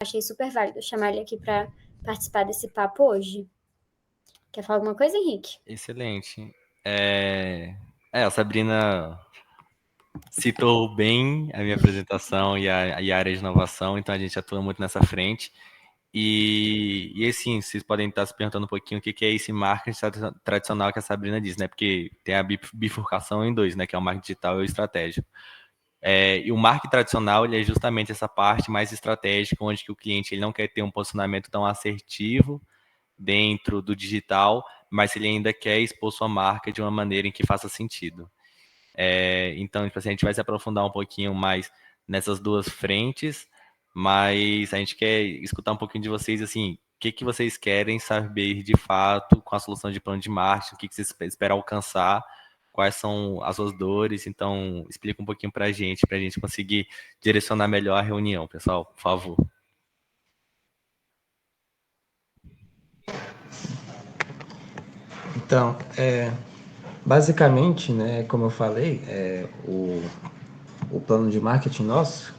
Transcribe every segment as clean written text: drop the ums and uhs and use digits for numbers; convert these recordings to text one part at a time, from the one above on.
Achei super válido chamar ele aqui para participar desse papo hoje. Quer falar alguma coisa, Henrique? Excelente. A Sabrina citou bem a minha apresentação e a área de inovação, então a gente atua muito nessa frente. E assim, vocês podem estar se perguntando um pouquinho o que que é esse marketing tradicional que a Sabrina diz, né? Porque tem a bifurcação em dois, né? Que é o marketing digital e o estratégico. E o marketing tradicional, ele é justamente essa parte mais estratégica, onde que o cliente ele não quer ter um posicionamento tão assertivo dentro do digital, mas ele ainda quer expor sua marca de uma maneira em que faça sentido. Então, tipo assim, a gente vai se aprofundar um pouquinho mais nessas duas frentes, mas a gente quer escutar um pouquinho de vocês, assim, o que que vocês querem saber de fato com a solução de plano de marketing, o que que vocês esperam alcançar, quais são as suas dores, então explica um pouquinho para a gente conseguir direcionar melhor a reunião, pessoal, por favor. Então, basicamente, né, como eu falei, o plano de marketing nosso,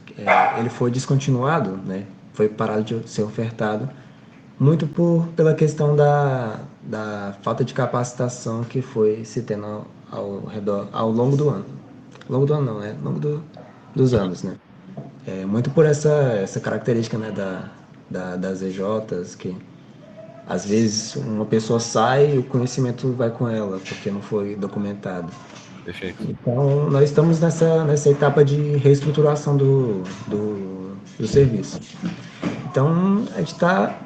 ele foi descontinuado, né, foi parado de ser ofertado, muito pela questão da falta de capacitação que foi se tendo ao longo do ano. Ao longo do ano não, né? Ao longo dos anos, né? Muito por essa característica, né, das EJs, que às vezes uma pessoa sai e o conhecimento vai com ela, porque não foi documentado. Perfeito. Então, nós estamos nessa etapa de reestruturação do serviço. Então, a gente está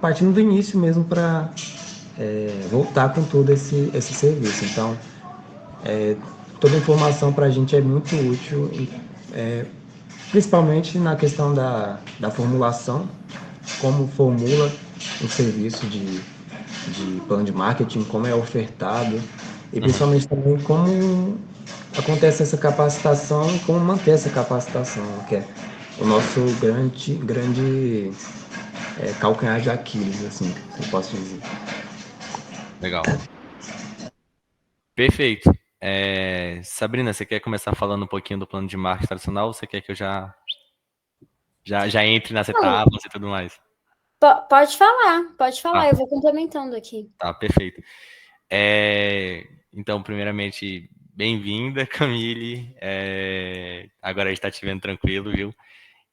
partindo do início mesmo para voltar com todo esse serviço. Então, toda informação para a gente é muito útil, principalmente na questão da formulação, como formula o serviço de plano de marketing, como é ofertado, e Uhum. principalmente também como acontece essa capacitação e como manter essa capacitação, que é o nosso grande calcanhar de Aquiles, assim, se eu posso dizer. Legal. Perfeito. Sabrina, você quer começar falando um pouquinho do plano de marketing tradicional ou você quer que eu já entre nas Não, etapas e tudo mais? pode falar, Ah, eu vou complementando aqui. tá, perfeito. Então, primeiramente, bem-vinda, Camille. Agora a gente está te vendo tranquilo, viu?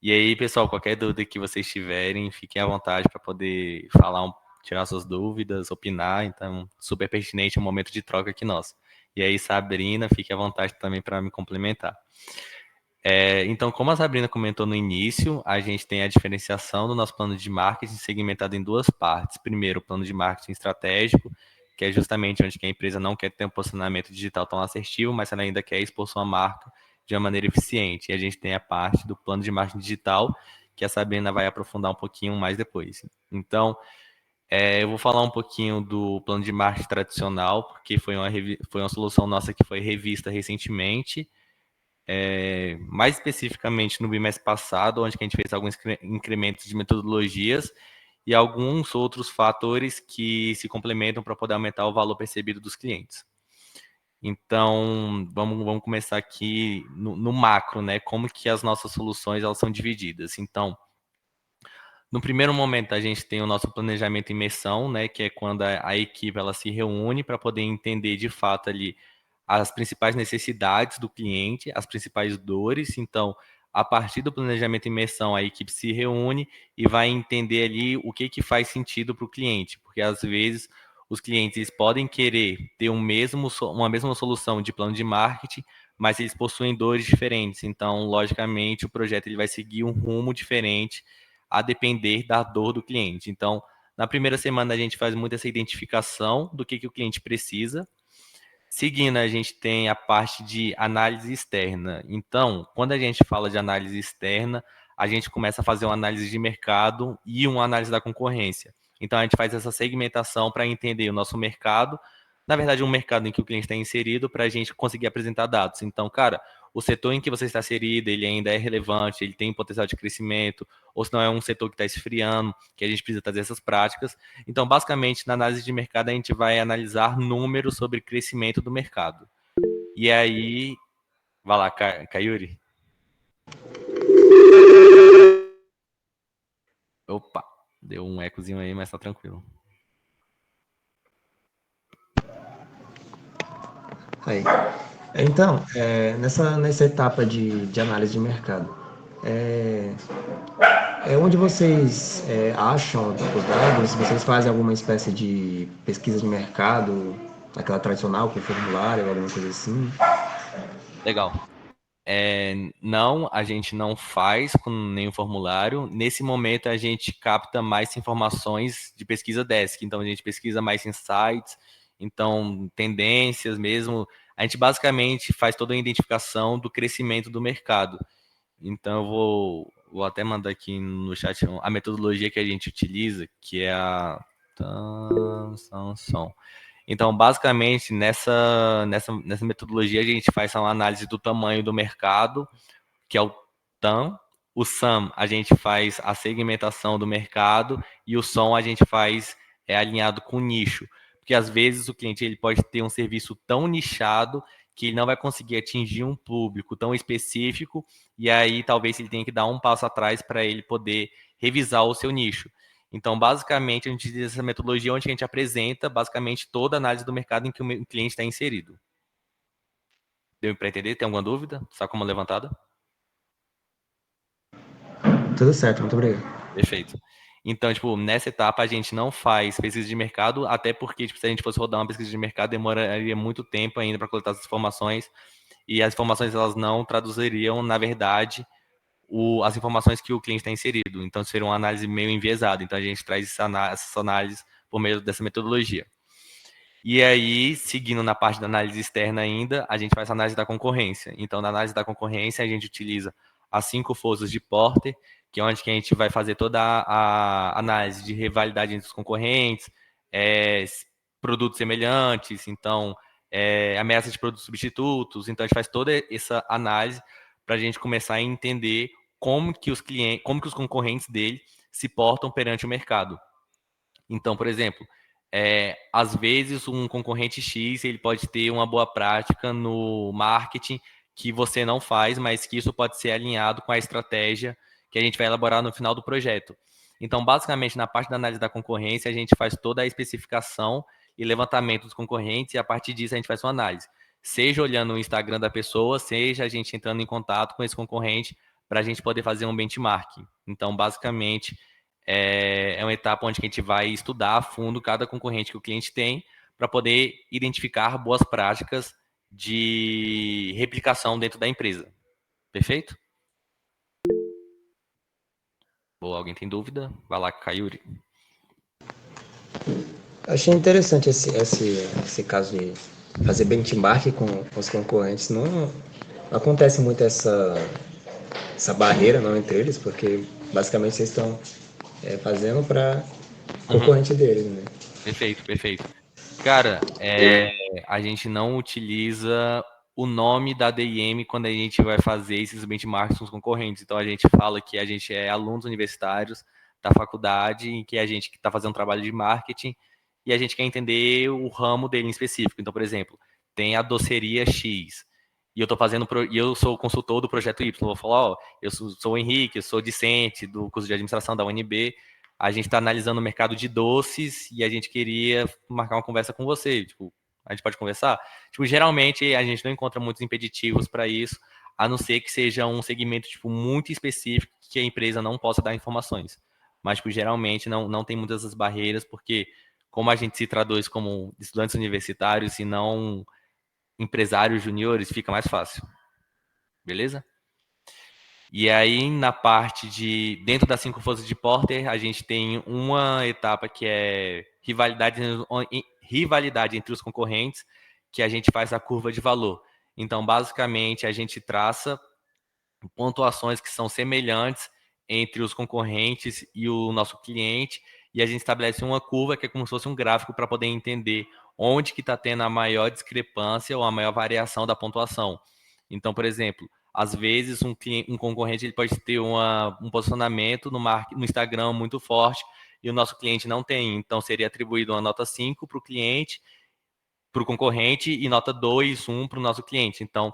E aí, pessoal, qualquer dúvida que vocês tiverem, fiquem à vontade para poder falar, tirar suas dúvidas, opinar. Então, super pertinente, é um momento de troca aqui nosso. E aí, Sabrina, fique à vontade também para me complementar. Então, como a Sabrina comentou no início, a gente tem a diferenciação do nosso plano de marketing segmentado em duas partes. Primeiro, o plano de marketing estratégico, que é justamente onde a empresa não quer ter um posicionamento digital tão assertivo, mas ela ainda quer expor sua marca de uma maneira eficiente. E a gente tem a parte do plano de marketing digital, que a Sabrina vai aprofundar um pouquinho mais depois. Então, eu vou falar um pouquinho do plano de marketing tradicional, porque foi uma solução nossa que foi revista recentemente, mais especificamente no bimestre passado, onde a gente fez alguns incrementos de metodologias e alguns outros fatores que se complementam para poder aumentar o valor percebido dos clientes. Então, vamos começar aqui no macro, né? Como que as nossas soluções elas são divididas. Então, no primeiro momento, a gente tem o nosso planejamento em imersão, né? Que é quando a equipe ela se reúne para poder entender de fato ali as principais necessidades do cliente, as principais dores. Então, a partir do planejamento em imersão, a equipe se reúne e vai entender ali o que faz sentido para o cliente, porque às vezes os clientes podem querer ter uma mesma solução de plano de marketing, mas eles possuem dores diferentes. Então, logicamente, o projeto ele vai seguir um rumo diferente a depender da dor do cliente. Então, na primeira semana, a gente faz muito essa identificação do que o cliente precisa. Seguindo, a gente tem a parte de análise externa. Então, quando a gente fala de análise externa, a gente começa a fazer uma análise de mercado e uma análise da concorrência. Então, a gente faz essa segmentação para entender o nosso mercado, na verdade, um mercado em que o cliente está inserido, para a gente conseguir apresentar dados. Então, cara, o setor em que você está inserido, ele ainda é relevante, ele tem potencial de crescimento, ou se não é um setor que está esfriando, que a gente precisa trazer essas práticas. Então, basicamente, na análise de mercado, a gente vai analisar números sobre crescimento do mercado. E aí, vai lá, Kayuri. Opa, deu um ecozinho aí, mas tá tranquilo. Aí. Então, nessa etapa de análise de mercado, é, é onde vocês acham os dados? Vocês fazem alguma espécie de pesquisa de mercado, aquela tradicional, que é formulário, alguma coisa assim? Legal. Não, a gente não faz com nenhum formulário. Nesse momento, a gente capta mais informações de pesquisa desk. Então, a gente pesquisa mais insights, então, tendências mesmo. A gente basicamente faz toda a identificação do crescimento do mercado. Então, eu vou até mandar aqui no chat a metodologia que a gente utiliza, que é a Samsung. Então, basicamente, nessa metodologia, a gente faz uma análise do tamanho do mercado, que é o TAM. O SAM, a gente faz a segmentação do mercado, e o SOM a gente faz alinhado com o nicho. Porque, às vezes, o cliente ele pode ter um serviço tão nichado que ele não vai conseguir atingir um público tão específico, e aí talvez ele tenha que dar um passo atrás para ele poder revisar o seu nicho. Então, basicamente, a gente utiliza essa metodologia onde a gente apresenta, basicamente, toda a análise do mercado em que o cliente está inserido. Deu para entender? Tem alguma dúvida? Só com uma levantada? Tudo certo, muito obrigado. Perfeito. Então, tipo, nessa etapa a gente não faz pesquisa de mercado, até porque, tipo, se a gente fosse rodar uma pesquisa de mercado, demoraria muito tempo ainda para coletar as informações, e as informações elas não traduziriam, na verdade, as informações que o cliente está inserido. Então, seria uma análise meio enviesada. Então, a gente traz essas análises por meio dessa metodologia. E aí, seguindo na parte da análise externa ainda, a gente faz a análise da concorrência. Então, na análise da concorrência, a gente utiliza as 5 forças de Porter, que é onde que a gente vai fazer toda a análise de rivalidade entre os concorrentes, produtos semelhantes, então, ameaça de produtos substitutos. Então, a gente faz toda essa análise para a gente começar a entender como que os clientes, como que os concorrentes dele se portam perante o mercado. Então, por exemplo, às vezes um concorrente X ele pode ter uma boa prática no marketing que você não faz, mas que isso pode ser alinhado com a estratégia que a gente vai elaborar no final do projeto. Então, basicamente, na parte da análise da concorrência, a gente faz toda a especificação e levantamento dos concorrentes, e a partir disso a gente faz uma análise. Seja olhando o Instagram da pessoa, seja a gente entrando em contato com esse concorrente para a gente poder fazer um benchmarking. Então, basicamente, é uma etapa onde a gente vai estudar a fundo cada concorrente que o cliente tem para poder identificar boas práticas de replicação dentro da empresa. Perfeito? Boa, alguém tem dúvida? Vai lá, Kayuri. Achei interessante esse caso de fazer benchmark com os concorrentes. Não acontece muito essa barreira não entre eles, porque basicamente vocês estão fazendo para concorrente deles, né? Perfeito, perfeito. Cara, a gente não utiliza o nome da DIM quando a gente vai fazer esses benchmarks com os concorrentes. Então, a gente fala que a gente é alunos universitários da faculdade, em que a gente está fazendo um trabalho de marketing e a gente quer entender o ramo dele em específico. Então, por exemplo, tem a doceria X e eu sou o consultor do projeto Y. Eu vou falar, ó, eu sou o Henrique, eu sou discente do curso de administração da UNB. A gente está analisando o mercado de doces e a gente queria marcar uma conversa com você. Tipo, a gente pode conversar? Tipo, geralmente a gente não encontra muitos impeditivos para isso, a não ser que seja um segmento tipo, muito específico que a empresa não possa dar informações. Mas, tipo, geralmente não tem muitas essas barreiras, porque como a gente se traduz como estudantes universitários e não empresários juniores, fica mais fácil. Beleza? E aí, na parte de dentro das 5 forças de Porter, a gente tem uma etapa que é rivalidade entre os concorrentes, que a gente faz a curva de valor. Então, basicamente, a gente traça pontuações que são semelhantes entre os concorrentes e o nosso cliente, e a gente estabelece uma curva que é como se fosse um gráfico para poder entender onde que está tendo a maior discrepância ou a maior variação da pontuação. Então, por exemplo, às vezes um concorrente ele pode ter um posicionamento no Instagram muito forte e o nosso cliente não tem. Então, seria atribuído uma nota 5 para o cliente, para o concorrente, e nota 2, 1 para o nosso cliente. Então,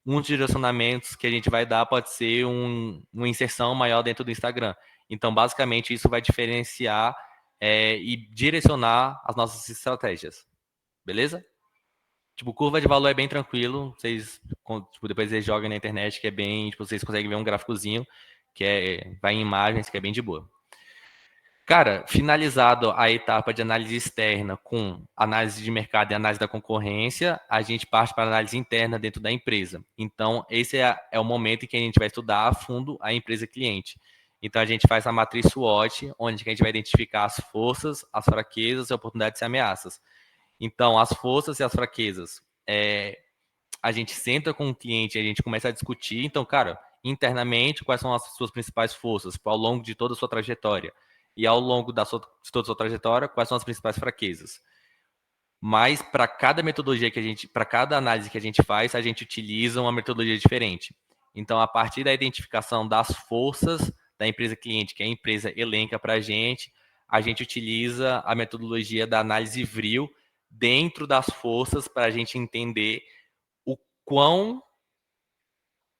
um dos direcionamentos que a gente vai dar pode ser uma inserção maior dentro do Instagram. Então, basicamente, isso vai diferenciar e direcionar as nossas estratégias. Beleza? Tipo, curva de valor é bem tranquilo. Vocês, tipo, depois vocês jogam na internet, que é bem... Tipo, vocês conseguem ver um gráficozinho, que vai em imagens, que é bem de boa. Cara, finalizado a etapa de análise externa com análise de mercado e análise da concorrência, a gente parte para a análise interna dentro da empresa. Então, esse é o momento em que a gente vai estudar a fundo a empresa cliente. Então, a gente faz a matriz SWOT, onde a gente vai identificar as forças, as fraquezas, as oportunidades e ameaças. Então, as forças e as fraquezas, a gente senta com o cliente, a gente começa a discutir. Então, cara, internamente, quais são as suas principais forças ao longo de toda a sua trajetória? E ao longo de toda a sua trajetória, quais são as principais fraquezas? Mas para cada metodologia para cada análise que a gente faz, a gente utiliza uma metodologia diferente. Então, a partir da identificação das forças da empresa cliente, que a empresa elenca para a gente utiliza a metodologia da análise VRIO dentro das forças para a gente entender o quão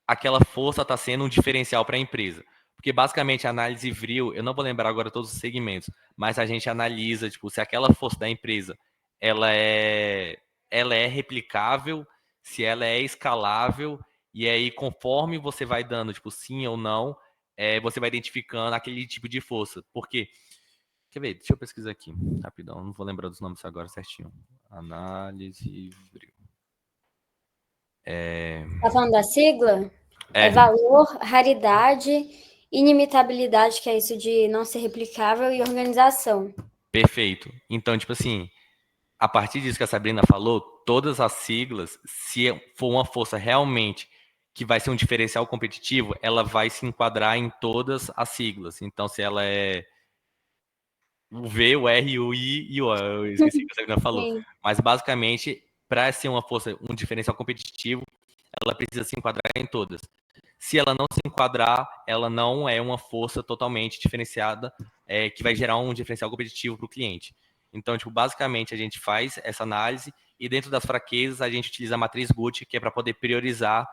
aquela força está sendo um diferencial para a empresa. Porque, basicamente, a análise VRIO, eu não vou lembrar agora todos os segmentos, mas a gente analisa, tipo, se aquela força da empresa, ela é replicável, se ela é escalável, e aí, conforme você vai dando, tipo, sim ou não, você vai identificando aquele tipo de força. Porque, quer ver, deixa eu pesquisar aqui, rapidão, não vou lembrar dos nomes agora certinho. Análise VRIO. Tá falando da sigla? É, Valor, raridade, inimitabilidade, que é isso de não ser replicável, e organização. perfeito. Então, tipo assim, a partir disso que a Sabrina falou, todas as siglas, se for uma força realmente que vai ser um diferencial competitivo, ela vai se enquadrar em todas as siglas. Então, se ela é o V, o R, o I e o O, eu esqueci o que a Sabrina falou. Sim. Mas, basicamente, para ser uma força, um diferencial competitivo, ela precisa se enquadrar em todas. Se ela não se enquadrar, ela não é uma força totalmente diferenciada, que vai gerar um diferencial competitivo para o cliente. Então, tipo, basicamente, a gente faz essa análise e dentro das fraquezas, a gente utiliza a matriz Gucci, que é para poder priorizar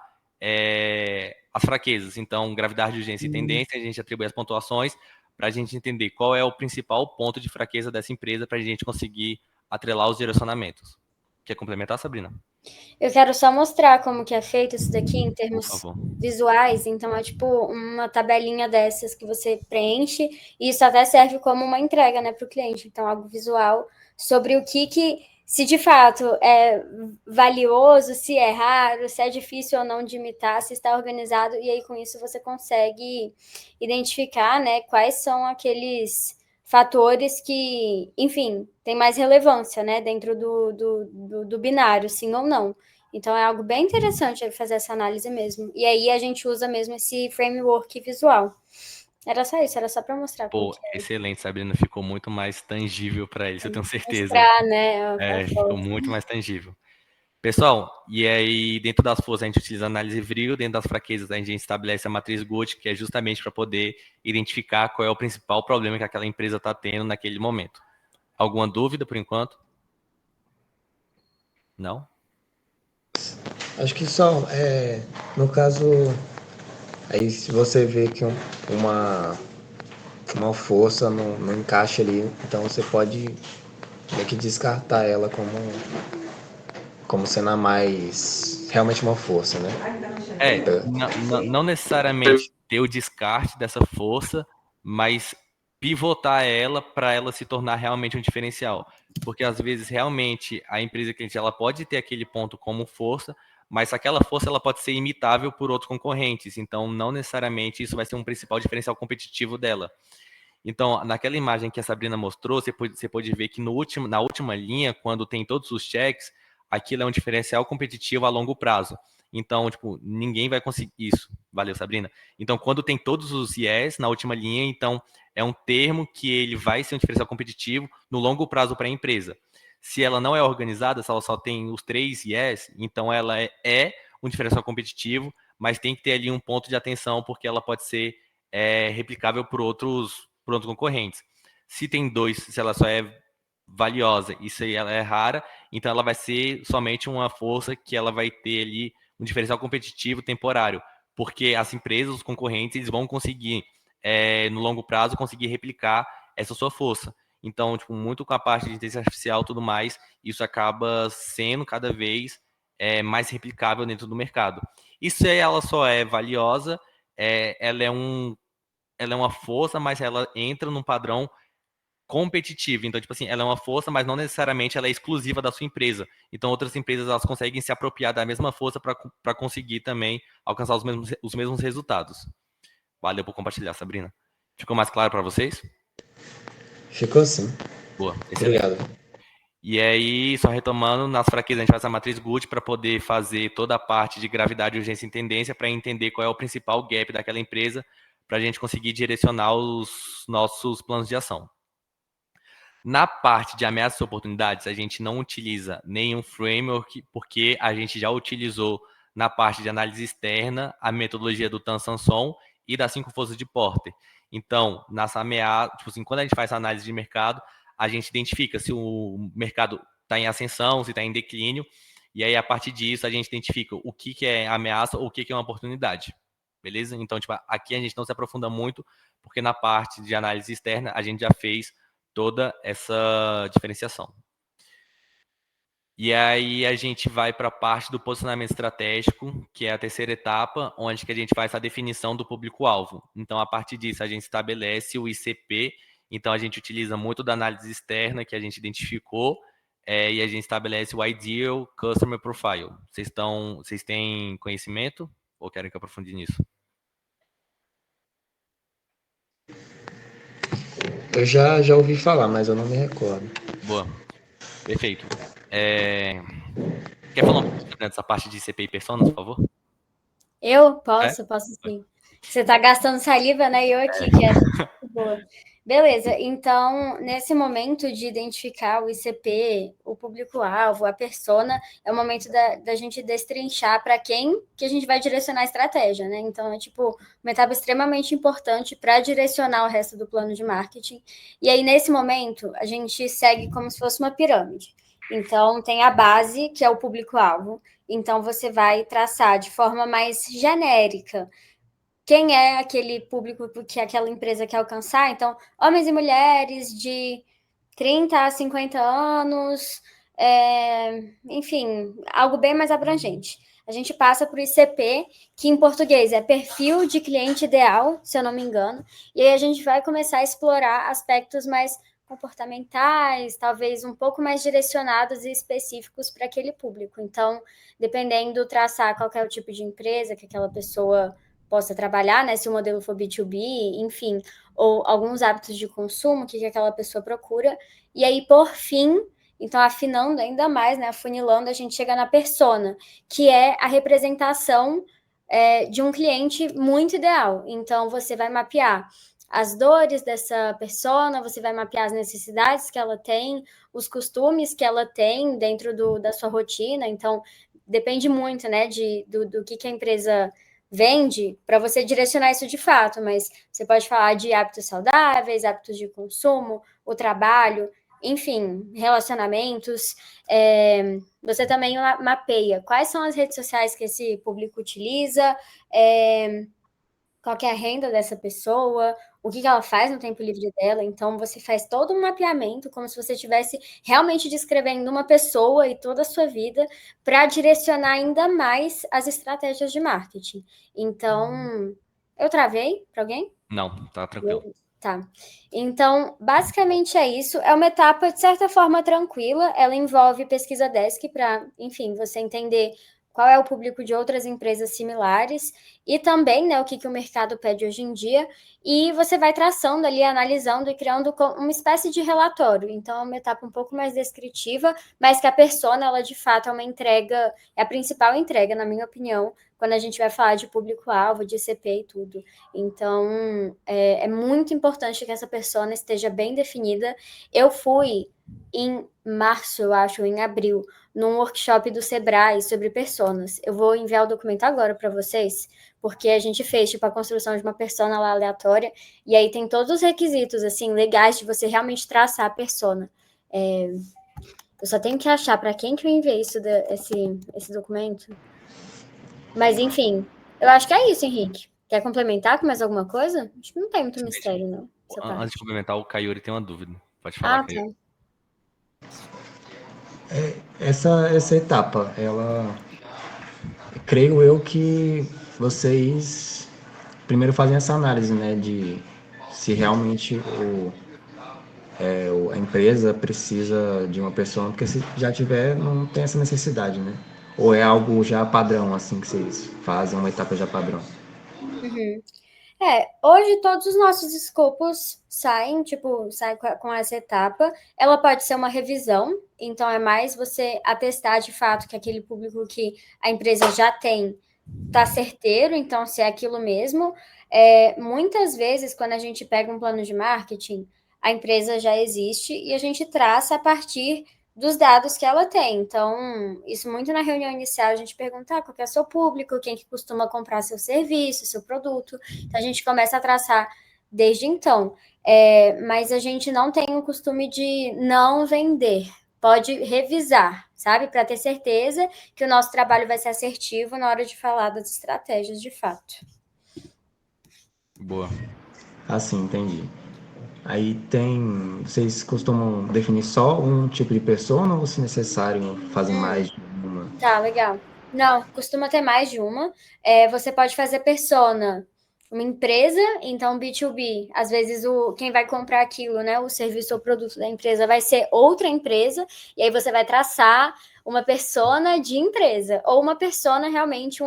as fraquezas. Então, gravidade, urgência e tendência, a gente atribui as pontuações para a gente entender qual é o principal ponto de fraqueza dessa empresa para a gente conseguir atrelar os direcionamentos. Quer complementar, Sabrina? Eu quero só mostrar como que é feito isso daqui em Por termos favor. visuais. Então, é tipo uma tabelinha dessas que você preenche, e isso até serve como uma entrega, né, para o cliente. Então, algo visual sobre o que, se de fato é valioso, se é raro, se é difícil ou não de imitar, se está organizado, e aí com isso você consegue identificar, né, quais são aqueles fatores que, enfim, tem mais relevância, né, dentro do binário, sim ou não. Então, é algo bem interessante fazer essa análise mesmo. E aí, a gente usa mesmo esse framework visual. Era só isso, era só para mostrar como Pô, que é. excelente, Sabrina. Ficou muito mais tangível para eles, eu tenho certeza. Mostrar, né, a Ficou foto. muito mais tangível. Pessoal, e aí dentro das forças a gente utiliza a análise VRIO, dentro das fraquezas a gente estabelece a matriz Gucci, que é justamente para poder identificar qual é o principal problema que aquela empresa está tendo naquele momento. Alguma dúvida por enquanto? Não? Acho que só, no caso, aí se você vê que uma força não encaixa ali, então você pode meio que descartar ela como sendo a mais, realmente uma força, né? Não necessariamente ter o descarte dessa força, mas pivotar ela para ela se tornar realmente um diferencial. Porque às vezes realmente a empresa cliente ela pode ter aquele ponto como força, mas aquela força ela pode ser imitável por outros concorrentes. Então não necessariamente isso vai ser um principal diferencial competitivo dela. Então, naquela imagem que a Sabrina mostrou, você pode ver que na última linha, quando tem todos os checks, aquilo é um diferencial competitivo a longo prazo. Então, tipo, ninguém vai conseguir isso. Valeu, Sabrina. Então, quando tem todos os yes na última linha, então é um termo que ele vai ser um diferencial competitivo no longo prazo para a empresa. Se ela não é organizada, se ela só tem os 3 yes, então ela é um diferencial competitivo, mas tem que ter ali um ponto de atenção, porque ela pode ser replicável por outros concorrentes. Se tem 2, se ela só é valiosa e se ela é rara, então ela vai ser somente uma força que ela vai ter ali um diferencial competitivo temporário, porque as empresas, os concorrentes, eles vão conseguir no longo prazo, conseguir replicar essa sua força. Então, tipo, muito com a parte de inteligência artificial e tudo mais, isso acaba sendo cada vez mais replicável dentro do mercado. E se ela só é valiosa, ela é uma força, mas ela entra num padrão competitivo. Então, tipo assim, ela é uma força, mas não necessariamente ela é exclusiva da sua empresa. Então, outras empresas elas conseguem se apropriar da mesma força para conseguir também alcançar os mesmos resultados. Valeu por compartilhar, Sabrina. Ficou mais claro para vocês? Ficou sim. Boa, excelente. Obrigado. E aí, só retomando, nas fraquezas a gente faz a matriz Guth para poder fazer toda a parte de gravidade, urgência e tendência para entender qual é o principal gap daquela empresa para a gente conseguir direcionar os nossos planos de ação. Na parte de ameaças e oportunidades, a gente não utiliza nenhum framework, porque a gente já utilizou na parte de análise externa a metodologia do Tan Sanson e das 5 forças de Porter. Então, nessa ameaça, tipo assim, quando a gente faz a análise de mercado, a gente identifica se o mercado está em ascensão, se está em declínio, e aí a partir disso a gente identifica o que é ameaça ou o que é uma oportunidade. Beleza? Então, tipo, aqui a gente não se aprofunda muito, porque na parte de análise externa a gente já fez toda essa diferenciação. E aí a gente vai para a parte do posicionamento estratégico, que é a terceira etapa, onde que a gente faz a definição do público-alvo. Então, a partir disso, a gente estabelece o ICP. Então, a gente utiliza muito da análise externa que a gente identificou e a gente estabelece o Ideal Customer Profile. Vocês têm conhecimento ou querem que eu aprofunde nisso? Eu já ouvi falar, mas eu não me recordo. Boa. Perfeito. Quer falar um pouco dessa parte de ICP e personas, por favor? Eu posso sim. Você está gastando saliva, né? E eu aqui, que é boa. Beleza, então, nesse momento de identificar o ICP, o público-alvo, a persona, é o momento da gente destrinchar para quem que a gente vai direcionar a estratégia, né? Então, é tipo uma etapa extremamente importante para direcionar o resto do plano de marketing. E aí, nesse momento, a gente segue como se fosse uma pirâmide. Então, tem a base, que é o público-alvo. Então, você vai traçar de forma mais genérica quem é aquele público que aquela empresa quer alcançar. Então, homens e mulheres de 30 a 50 anos, enfim, algo bem mais abrangente. A gente passa por ICP, que em português é perfil de cliente ideal, se eu não me engano, e aí a gente vai começar a explorar aspectos mais comportamentais, talvez um pouco mais direcionados e específicos para aquele público. Então, dependendo, traçar qual é o tipo de empresa que aquela pessoa possa trabalhar, né? Se o modelo for B2B, enfim, ou alguns hábitos de consumo, o que aquela pessoa procura. E aí, por fim, então, afinando ainda mais, né? Afunilando, a gente chega na persona, que é a representação de um cliente muito ideal. Então, você vai mapear as dores dessa persona, você vai mapear as necessidades que ela tem, os costumes que ela tem dentro da sua rotina. Então, depende muito, né, do que a empresa vende para você direcionar isso de fato, mas você pode falar de hábitos saudáveis, hábitos de consumo, o trabalho, enfim, relacionamentos. Você também mapeia quais são as redes sociais que esse público utiliza, qual que é a renda dessa pessoa, o que ela faz no tempo livre dela. Então, você faz todo um mapeamento, como se você estivesse realmente descrevendo uma pessoa e toda a sua vida, para direcionar ainda mais as estratégias de marketing. Então, eu travei para alguém? Não, tá tranquilo. Tá. Então, basicamente é isso. É uma etapa, de certa forma, tranquila. Ela envolve pesquisa desk para, enfim, você entender qual é o público de outras empresas similares e também, né, o que o mercado pede hoje em dia. E você vai traçando ali, analisando e criando uma espécie de relatório. Então, é uma etapa um pouco mais descritiva, mas que a persona, ela de fato é uma entrega, é a principal entrega, na minha opinião, quando a gente vai falar de público-alvo, de CP e tudo. Então, é muito importante que essa persona esteja bem definida. Eu fui em março, eu acho, ou em abril, num workshop do Sebrae sobre personas. Eu vou enviar o documento agora para vocês, porque a gente fez, tipo, a construção de uma persona lá aleatória, e aí tem todos os requisitos, assim, legais de você realmente traçar a persona. Eu só tenho que achar para quem que eu enviei esse documento. Mas, enfim, eu acho que é isso, Henrique. Quer complementar com mais alguma coisa? Acho que não tem muito mistério, não. Antes de complementar, o Kaiuri tem uma dúvida. Pode falar, Kaiuri. Essa etapa, creio eu que vocês primeiro fazem essa análise, né, de se realmente a empresa precisa de uma pessoa, porque se já tiver, não tem essa necessidade, né? Ou é algo já padrão, assim, que vocês fazem, uma etapa já padrão? Hoje todos os nossos escopos saem com essa etapa. Ela pode ser uma revisão, então é mais você atestar de fato que aquele público que a empresa já tem tá certeiro, então se é aquilo mesmo. Muitas vezes, quando a gente pega um plano de marketing, a empresa já existe e a gente traça a partir dos dados que ela tem. Então, isso muito na reunião inicial, a gente pergunta qual que é o seu público, quem que costuma comprar seu serviço, seu produto. Então, a gente começa a traçar desde então. Mas a gente não tem o costume de não vender. Pode revisar, sabe? Para ter certeza que o nosso trabalho vai ser assertivo na hora de falar das estratégias de fato. Boa. Assim, entendi. Aí vocês costumam definir só um tipo de persona ou, se necessário, fazem mais de uma? Tá, legal. Não, costuma ter mais de uma. Você pode fazer persona, uma empresa, então B2B. Às vezes quem vai comprar aquilo, né, o serviço ou produto da empresa vai ser outra empresa, e aí você vai traçar uma persona de empresa, ou uma persona realmente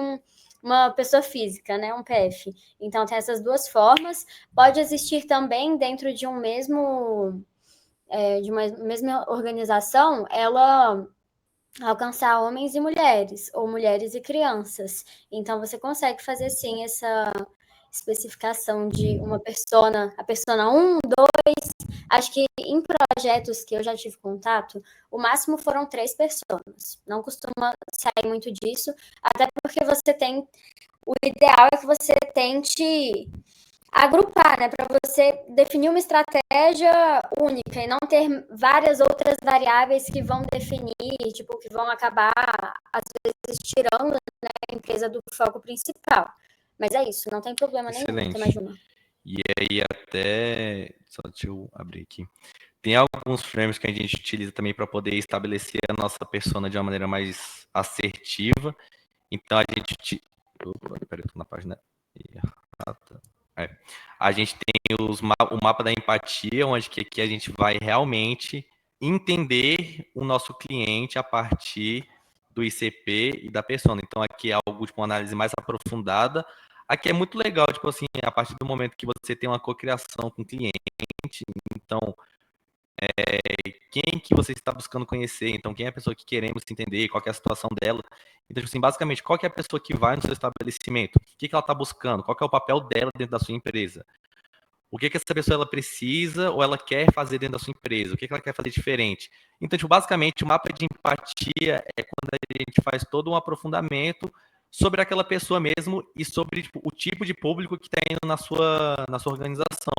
uma pessoa física, né, um PF. Então tem essas duas formas. Pode existir também dentro de de uma mesma organização, ela alcançar homens e mulheres, ou mulheres e crianças. Então, você consegue fazer, sim, essa especificação de uma persona, a persona 1, 2, acho que em projetos que eu já tive contato, o máximo foram 3 personas. Não costuma sair muito disso, até porque o ideal é que você tente agrupar, né, para você definir uma estratégia única e não ter várias outras variáveis que vão definir, tipo, que vão acabar, às vezes, tirando, né, a empresa do foco principal. Mas é isso, não tem problema nenhum ter mais de uma. E aí só deixa eu abrir aqui. Tem alguns frames que a gente utiliza também para poder estabelecer a nossa persona de uma maneira mais assertiva. Então a gente... Peraí, eu tô na página errada. A gente tem o mapa da empatia, onde que aqui a gente vai realmente entender o nosso cliente a partir do ICP e da persona. Então aqui é algo tipo uma análise mais aprofundada. Aqui é muito legal, tipo assim, a partir do momento que você tem uma cocriação com o cliente, então quem que você está buscando conhecer, então quem é a pessoa que queremos entender, qual que é a situação dela. Então, assim, basicamente, qual que é a pessoa que vai no seu estabelecimento, o que ela está buscando, qual que é o papel dela dentro da sua empresa, o que essa pessoa ela precisa ou ela quer fazer dentro da sua empresa, o que ela quer fazer diferente. Então, tipo, basicamente, o mapa de empatia é quando a gente faz todo um aprofundamento sobre aquela pessoa mesmo e sobre tipo, o tipo de público que está indo na sua organização.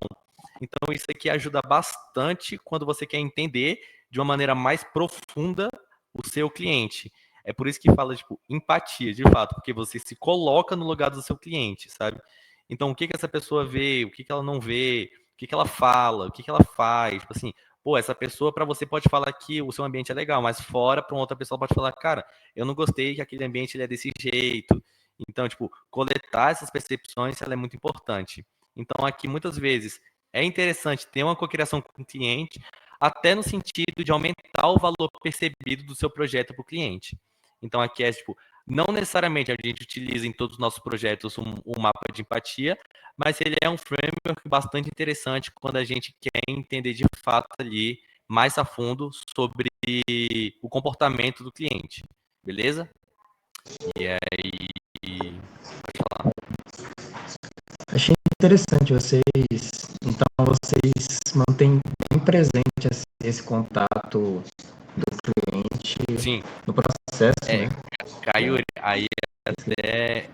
Então, isso aqui ajuda bastante quando você quer entender de uma maneira mais profunda o seu cliente. É por isso que fala, tipo, empatia, de fato, porque você se coloca no lugar do seu cliente, sabe? Então, o que essa pessoa vê, o que ela não vê, o que ela fala, o que ela faz, tipo assim, pô, essa pessoa para você pode falar que o seu ambiente é legal, mas fora para outra pessoa pode falar, cara, eu não gostei que aquele ambiente ele é desse jeito. Então, tipo, coletar essas percepções, ela é muito importante. Então, aqui, muitas vezes, é interessante ter uma cocriação com o cliente, até no sentido de aumentar o valor percebido do seu projeto para o cliente. Então, aqui é, tipo, não necessariamente a gente utiliza em todos os nossos projetos um mapa de empatia, mas ele é um framework bastante interessante quando a gente quer entender de fato ali mais a fundo sobre o comportamento do cliente. Beleza? E aí... Pode falar. Achei interessante vocês mantêm bem presente esse contato do cliente Sim. no processo, né? Caio, aí até...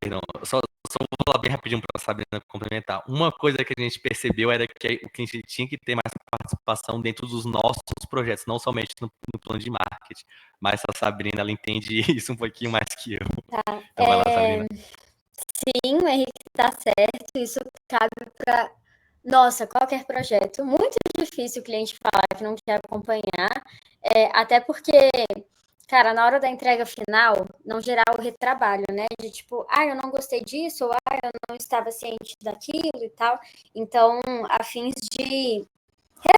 Perdão, só vou falar bem rapidinho para a Sabrina complementar. Uma coisa que a gente percebeu era que o cliente tinha que ter mais participação dentro dos nossos projetos, não somente no plano de marketing. Mas a Sabrina, ela entende isso um pouquinho mais que eu. Tá. Então vai lá, Sabrina. Sim, o Henrique tá certo, isso cabe para, nossa, qualquer projeto. Muito difícil o cliente falar que não quer acompanhar, até porque, cara, na hora da entrega final, não gerar o retrabalho, né? De tipo, eu não gostei disso, ou eu não estava ciente daquilo e tal. Então, a fins de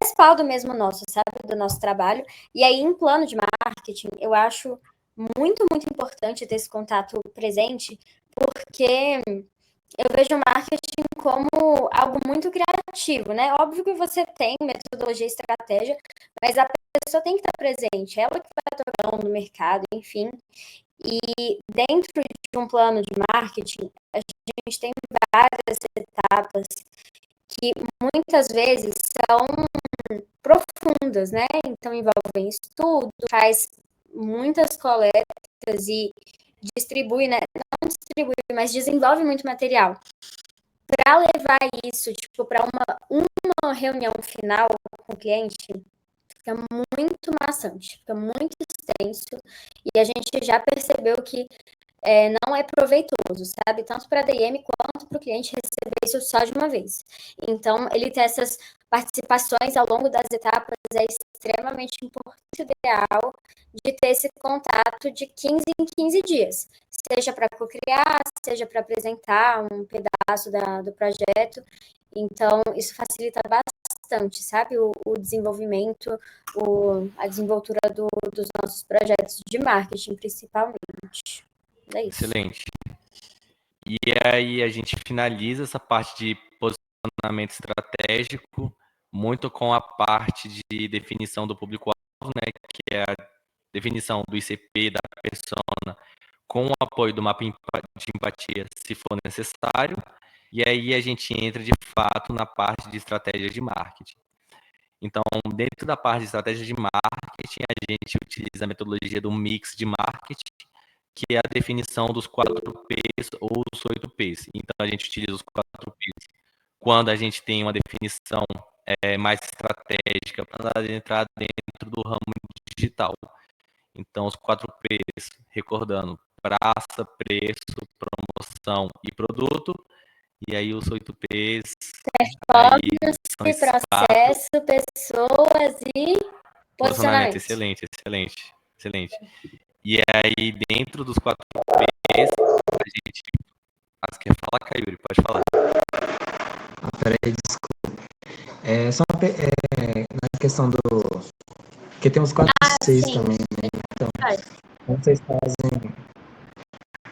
respaldo mesmo nosso, sabe? Do nosso trabalho. E aí, em plano de marketing, eu acho muito, muito importante ter esse contato presente, porque eu vejo o marketing como algo muito criativo, né? Óbvio que você tem metodologia e estratégia, mas a pessoa tem que estar presente, ela que vai tocando no mercado, enfim. E dentro de um plano de marketing, a gente tem várias etapas que muitas vezes são profundas, né? Então envolvem estudo, faz muitas coletas e distribui, né? Não distribui, mas desenvolve muito material. Para levar isso, tipo, para uma reunião final com o cliente, fica muito maçante, fica muito extenso, e a gente já percebeu que não é proveitoso, sabe? Tanto para a DM quanto para o cliente receber isso só de uma vez. Então, ele ter essas participações ao longo das etapas é extremamente importante, ideal, de ter esse contato de 15 em 15 dias, seja para co-criar, seja para apresentar um pedaço do projeto. Então, isso facilita bastante, sabe? O desenvolvimento, a desenvoltura dos nossos projetos de marketing, principalmente. É isso. Excelente. E aí a gente finaliza essa parte de posicionamento estratégico muito com a parte de definição do público-alvo, né, que é a definição do ICP da persona com o apoio do mapa de empatia, se for necessário. E aí a gente entra de fato na parte de estratégia de marketing. Então, dentro da parte de estratégia de marketing, a gente utiliza a metodologia do mix de marketing, que é a definição dos 4Ps ou os 8Ps. Então, a gente utiliza os 4Ps quando a gente tem uma definição mais estratégica para entrar dentro do ramo digital. Então, os 4Ps, recordando, praça, preço, promoção e produto. E aí, os 8Ps... Performance, processo, pessoas e posicionamento. Excelente, excelente, excelente. E aí, dentro dos 4Ps, a gente... quer falar, Kayuri? Pode falar. Peraí, desculpa. Só na questão do... Porque tem uns 4 Cs também, né? Então, como vocês fazem...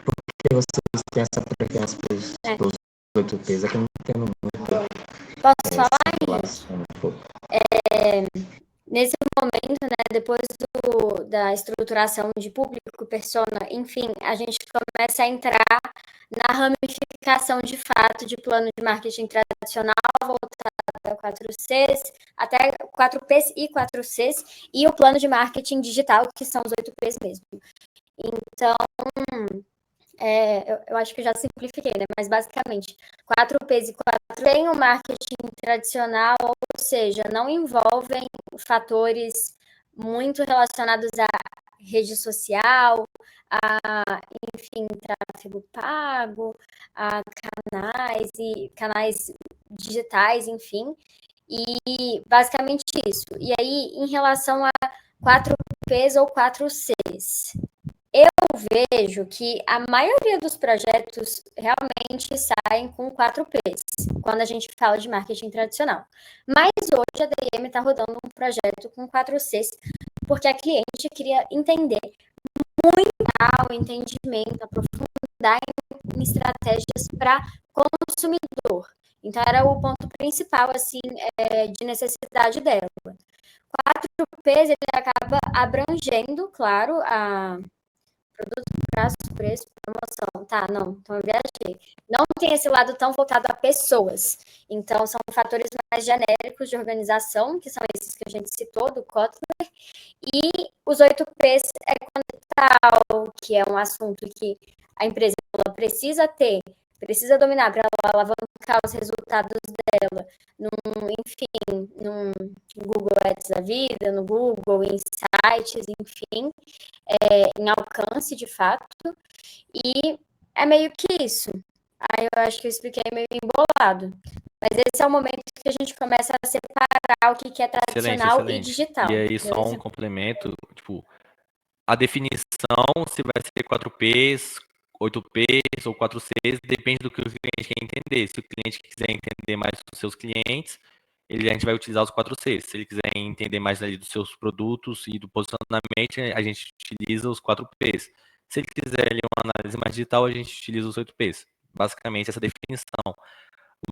Por que vocês têm essa preferência pelos 8 Ps? É que eu não entendo muito. Posso falar isso? Nesse momento, né, depois da estruturação de público, persona, enfim, a gente começa a entrar na ramificação de fato de plano de marketing tradicional, voltado a 4Cs, até 4Ps e 4Cs, e o plano de marketing digital, que são os 8Ps mesmo. Então, eu acho que eu já simplifiquei, né? Mas basicamente, 4Ps e 4 tem o marketing tradicional, ou seja, não envolvem fatores muito relacionados à rede social, enfim, tráfego pago, a canais digitais, enfim. E basicamente isso. E aí, em relação a 4Ps ou 4Cs, eu vejo que a maioria dos projetos realmente saem com 4Ps, quando a gente fala de marketing tradicional. Mas hoje a DM está rodando um projeto com 4Cs, porque a cliente queria entender muito o entendimento, aprofundar em estratégias para consumidor. Então, era o ponto principal, assim, de necessidade dela. 4Ps, ele acaba abrangendo, claro, a produto, prazo, preço, promoção. Tá, não, então eu viajei. Não tem esse lado tão voltado a pessoas. Então, são fatores mais genéricos de organização, que são esses que a gente citou, do Kotler. E os 8Ps é fundamental, que é um assunto que a empresa precisa ter, precisa dominar para ela alavancar os resultados dela, enfim, no Google Ads da vida, no Google, em sites, enfim, em alcance de fato. E é meio que isso. Aí eu acho que eu expliquei meio embolado. Mas esse é o momento que a gente começa a separar o que é Excelente, tradicional e excelente. digital. E aí, só um Beleza? complemento, tipo, a definição, se vai ser 4Ps, 8Ps ou 4Cs, depende do que o cliente quer entender. Se o cliente quiser entender mais dos seus clientes, a gente vai utilizar os 4Cs. Se ele quiser entender mais ali dos seus produtos e do posicionamento, a gente utiliza os 4Ps. Se ele quiser ali uma análise mais digital, a gente utiliza os 8Ps. Basicamente, essa definição.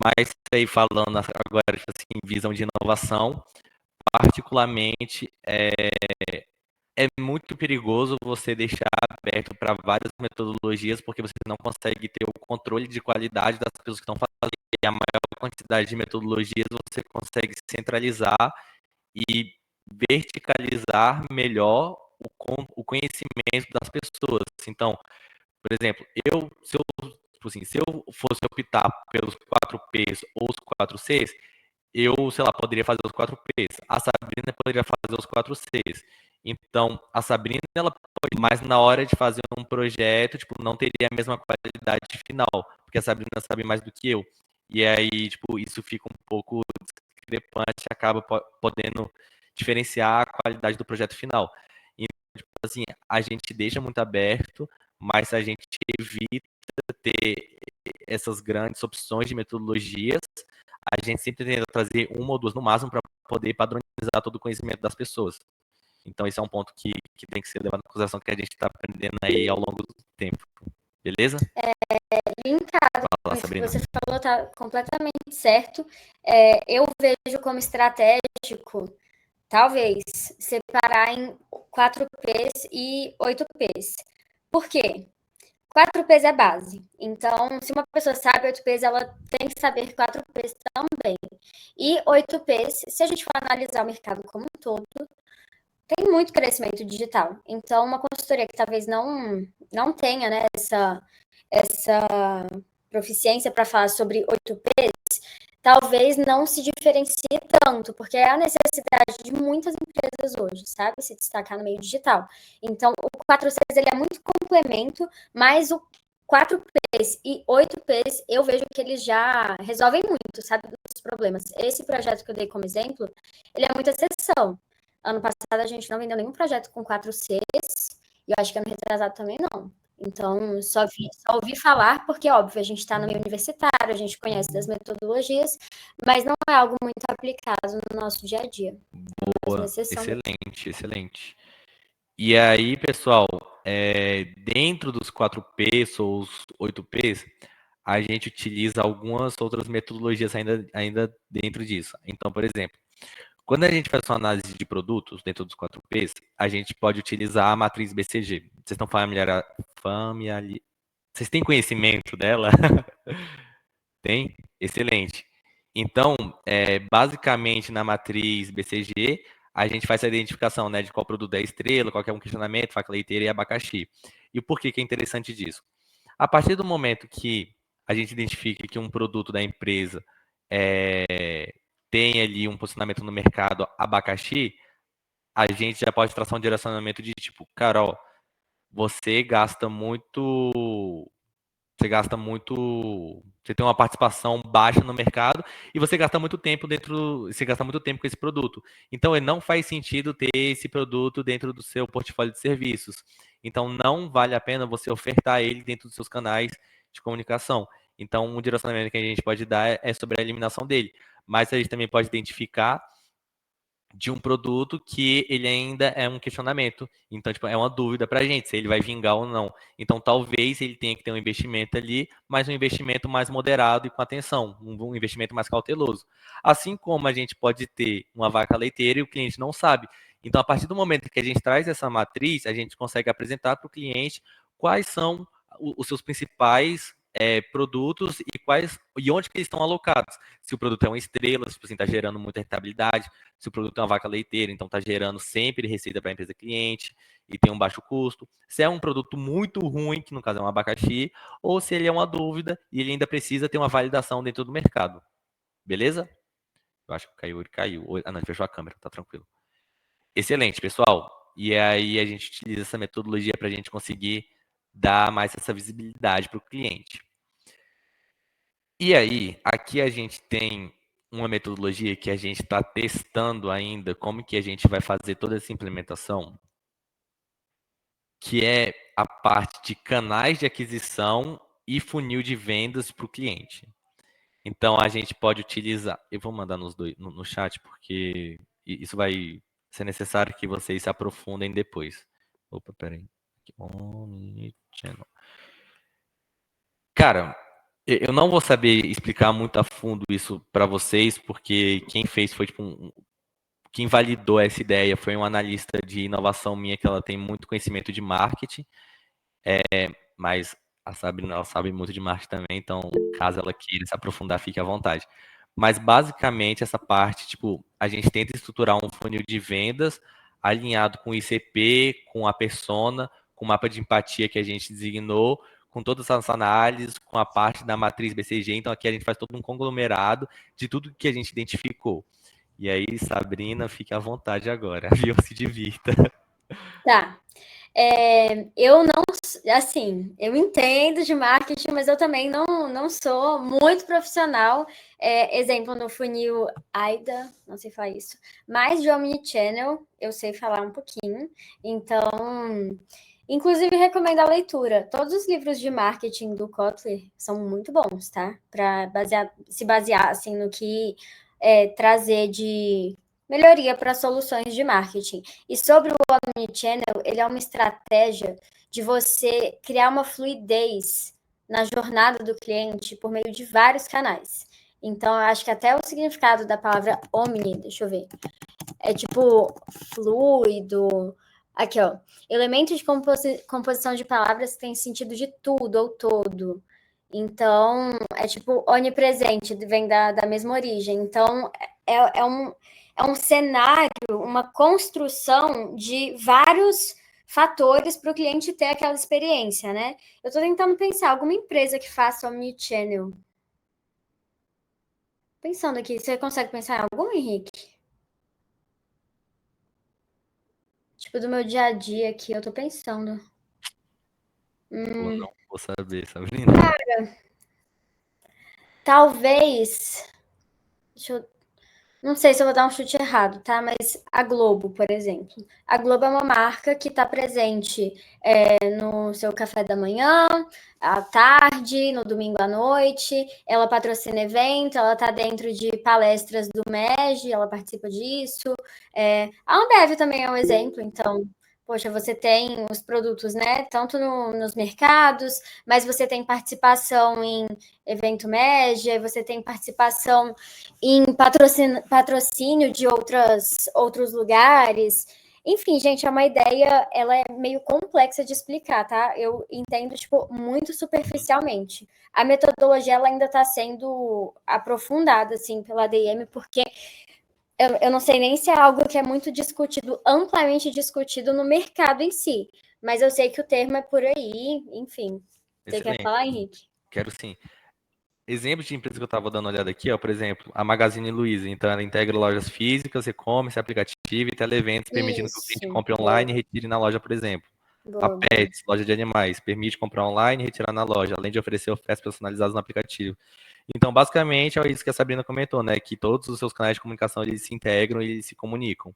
Mas aí falando agora, tipo assim, visão de inovação, particularmente, é muito perigoso você deixar aberto para várias metodologias, porque você não consegue ter o controle de qualidade das pessoas que estão fazendo. E a maior quantidade de metodologias você consegue centralizar e verticalizar melhor o conhecimento das pessoas. Então, por exemplo, tipo assim, se eu fosse optar pelos 4Ps ou os 4Cs, eu, sei lá, poderia fazer os 4Ps. A Sabrina poderia fazer os 4Cs. Então, a Sabrina, ela pode, mas na hora de fazer um projeto, tipo, não teria a mesma qualidade final, porque a Sabrina sabe mais do que eu. E aí, tipo, isso fica um pouco discrepante, acaba podendo diferenciar a qualidade do projeto final. Então, tipo assim, a gente deixa muito aberto, mas a gente evita ter essas grandes opções de metodologias. A gente sempre tenta trazer uma ou duas no máximo para poder padronizar todo o conhecimento das pessoas. Então, esse é um ponto que tem que ser levado em consideração, que a gente está aprendendo aí ao longo do tempo. Beleza? Linkado Fala, com isso que Sabrina. você falou, tá completamente certo. Eu vejo como estratégico, talvez, separar em 4Ps e 8Ps. Por quê? 4Ps é base. Então, se uma pessoa sabe 8Ps, ela tem que saber 4Ps também. E 8Ps, se a gente for analisar o mercado como um todo, tem muito crescimento digital. Então, uma consultoria que talvez não tenha, né, essa proficiência para falar sobre 8Ps, talvez não se diferencie tanto, porque é a necessidade de muitas empresas hoje, sabe? Se destacar no meio digital. Então, o 4Cs ele é muito complemento, mas o 4Ps e 8Ps eu vejo que eles já resolvem muito, sabe, dos problemas. Esse projeto que eu dei como exemplo, ele é muita exceção. Ano passado a gente não vendeu nenhum projeto com 4Cs, e eu acho que ano retrasado também não. Então, só ouvi falar, porque, óbvio, a gente está no meio universitário, a gente conhece das metodologias, mas não é algo muito aplicado no nosso dia a dia. Boa, excelente, excelente. E aí, pessoal, dentro dos 4Ps ou os 8Ps, a gente utiliza algumas outras metodologias ainda dentro disso. Então, por exemplo, quando a gente faz uma análise de produtos dentro dos 4Ps, a gente pode utilizar a matriz BCG. Vocês estão Vocês têm conhecimento dela? Tem? Excelente. Então, basicamente, na matriz BCG, a gente faz essa identificação, né, de qual produto é estrela, qual que é um questionamento, faca leiteira e abacaxi. E por que que é interessante disso? A partir do momento que a gente identifica que um produto da empresa tem ali um posicionamento no mercado abacaxi, a gente já pode traçar um direcionamento de tipo, Carol, você gasta muito você gasta muito, você tem uma participação baixa no mercado e você gasta muito tempo com esse produto. Então, não faz sentido ter esse produto dentro do seu portfólio de serviços. Então, não vale a pena você ofertar ele dentro dos seus canais de comunicação. Então, um direcionamento que a gente pode dar é sobre a eliminação dele. Mas a gente também pode identificar de um produto que ele ainda é um questionamento. Então, tipo, é uma dúvida para a gente se ele vai vingar ou não. Então, talvez ele tenha que ter um investimento ali, mas um investimento mais moderado e com atenção, um investimento mais cauteloso. Assim como a gente pode ter uma vaca leiteira e o cliente não sabe. Então, a partir do momento que a gente traz essa matriz, a gente consegue apresentar para o cliente quais são os seus principais produtos e onde que eles estão alocados. Se o produto é uma estrela, se está gerando muita rentabilidade, se o produto é uma vaca leiteira, então está gerando sempre receita para a empresa cliente e tem um baixo custo. Se é um produto muito ruim, que no caso é um abacaxi, ou se ele é uma dúvida e ele ainda precisa ter uma validação dentro do mercado. Beleza? Eu acho que caiu, ele caiu. Ah, não, ele fechou a câmera, tá tranquilo. Excelente, pessoal. E aí a gente utiliza essa metodologia para a gente conseguir dar mais essa visibilidade para o cliente. E aí, aqui a gente tem uma metodologia que a gente está testando ainda como que a gente vai fazer toda essa implementação, que é a parte de canais de aquisição e funil de vendas para o cliente. Então, a gente pode utilizar... Eu vou mandar nos dois, no chat, porque isso vai ser necessário que vocês se aprofundem depois. Opa, peraí. Omnichannel. Cara, eu não vou saber explicar muito a fundo isso para vocês, porque quem fez foi tipo quem validou essa ideia foi um analista de inovação minha, que ela tem muito conhecimento de marketing, mas a Sabrina, ela sabe muito de marketing também, então caso ela queira se aprofundar, fique à vontade. Mas basicamente essa parte, tipo, a gente tenta estruturar um funil de vendas alinhado com o ICP, com a persona, com o mapa de empatia que a gente designou, com todas as análises, com a parte da matriz BCG. Então aqui a gente faz todo um conglomerado de tudo que a gente identificou. E aí, Sabrina, fique à vontade agora, viu? Se divirta. Tá. Eu não, assim, eu entendo de marketing, mas eu também não sou muito profissional. Exemplo, no funil AIDA, não sei falar isso, mas de Omnichannel eu sei falar um pouquinho. Então, inclusive, recomendo a leitura. Todos os livros de marketing do Kotler são muito bons, tá? Para se basear assim, no que trazer de melhoria para soluções de marketing. E sobre o Omnichannel, ele é uma estratégia de você criar uma fluidez na jornada do cliente por meio de vários canais. Então, eu acho que até o significado da palavra omni, deixa eu ver, é tipo fluido. Aqui, ó. Elementos de composição de palavras que têm sentido de tudo ou todo. Então, é tipo onipresente, vem da mesma origem. Então, é um cenário, uma construção de vários fatores para o cliente ter aquela experiência, né? Eu estou tentando pensar, alguma empresa que faça omnichannel. Pensando aqui, você consegue pensar em algum, Henrique? Tipo, do meu dia a dia aqui, eu tô pensando. Eu não vou saber, Sabrina. Talvez. Deixa eu, não sei se eu vou dar um chute errado, tá? Mas a Globo, por exemplo. A Globo é uma marca que está presente no seu café da manhã, à tarde, no domingo à noite. Ela patrocina evento, ela está dentro de palestras do MEG, ela participa disso. A Ambev também é um exemplo, então. Poxa, você tem os produtos, né? Tanto nos mercados, mas você tem participação em evento MEG, você tem participação em patrocínio de outros lugares. Enfim, gente, é uma ideia, ela é meio complexa de explicar, tá? Eu entendo, tipo, muito superficialmente. A metodologia, ela ainda está sendo aprofundada, assim, pela ADM, porque eu não sei nem se é algo que é muito discutido, amplamente discutido no mercado em si, mas eu sei que o termo é por aí, enfim. Você Excelente. quer falar, Henrique? Quero sim. Exemplos de empresas que eu estava dando uma olhada aqui, ó, por exemplo, a Magazine Luiza. Então, ela integra lojas físicas, e-commerce, aplicativo e televendas, permitindo que o cliente Isso. compre online e retire na loja, por exemplo. A Boa, boa. Pets, loja de animais, permite comprar online e retirar na loja, além de oferecer ofertas personalizadas no aplicativo. Então, basicamente, é isso que a Sabrina comentou, né? Que todos os seus canais de comunicação, eles se integram e eles se comunicam.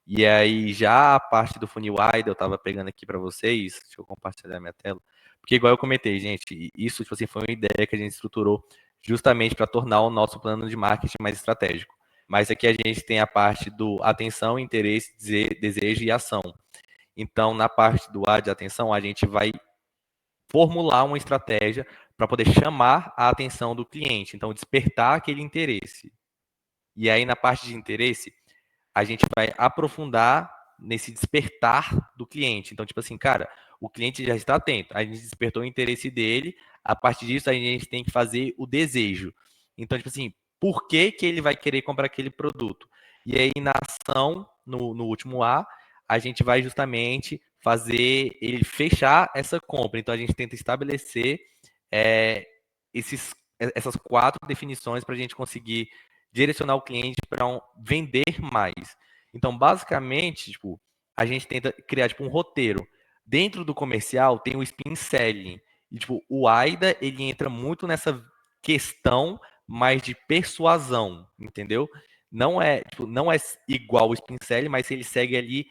E aí, já a parte do funil AIDA, eu estava pegando aqui para vocês, deixa eu compartilhar minha tela, porque igual eu comentei, gente, isso tipo assim, foi uma ideia que a gente estruturou justamente para tornar o nosso plano de marketing mais estratégico. Mas aqui a gente tem a parte do atenção, interesse, desejo e ação. Então, na parte do A de atenção, a gente vai formular uma estratégia para poder chamar a atenção do cliente, então despertar aquele interesse. E aí, na parte de interesse, a gente vai aprofundar nesse despertar do cliente. Então, tipo assim, cara, o cliente já está atento, a gente despertou o interesse dele, a partir disso a gente tem que fazer o desejo. Então, tipo assim, por que que ele vai querer comprar aquele produto? E aí, na ação, no último a gente vai justamente fazer ele fechar essa compra. Então, a gente tenta estabelecer essas 4 definições para a gente conseguir direcionar o cliente para vender mais. Então, basicamente, tipo, a gente tenta criar tipo um roteiro. Dentro do comercial tem o spin selling. E tipo, o AIDA, ele entra muito questão, mas de persuasão, entendeu? Não é igual o Spin Selling, mas ele segue ali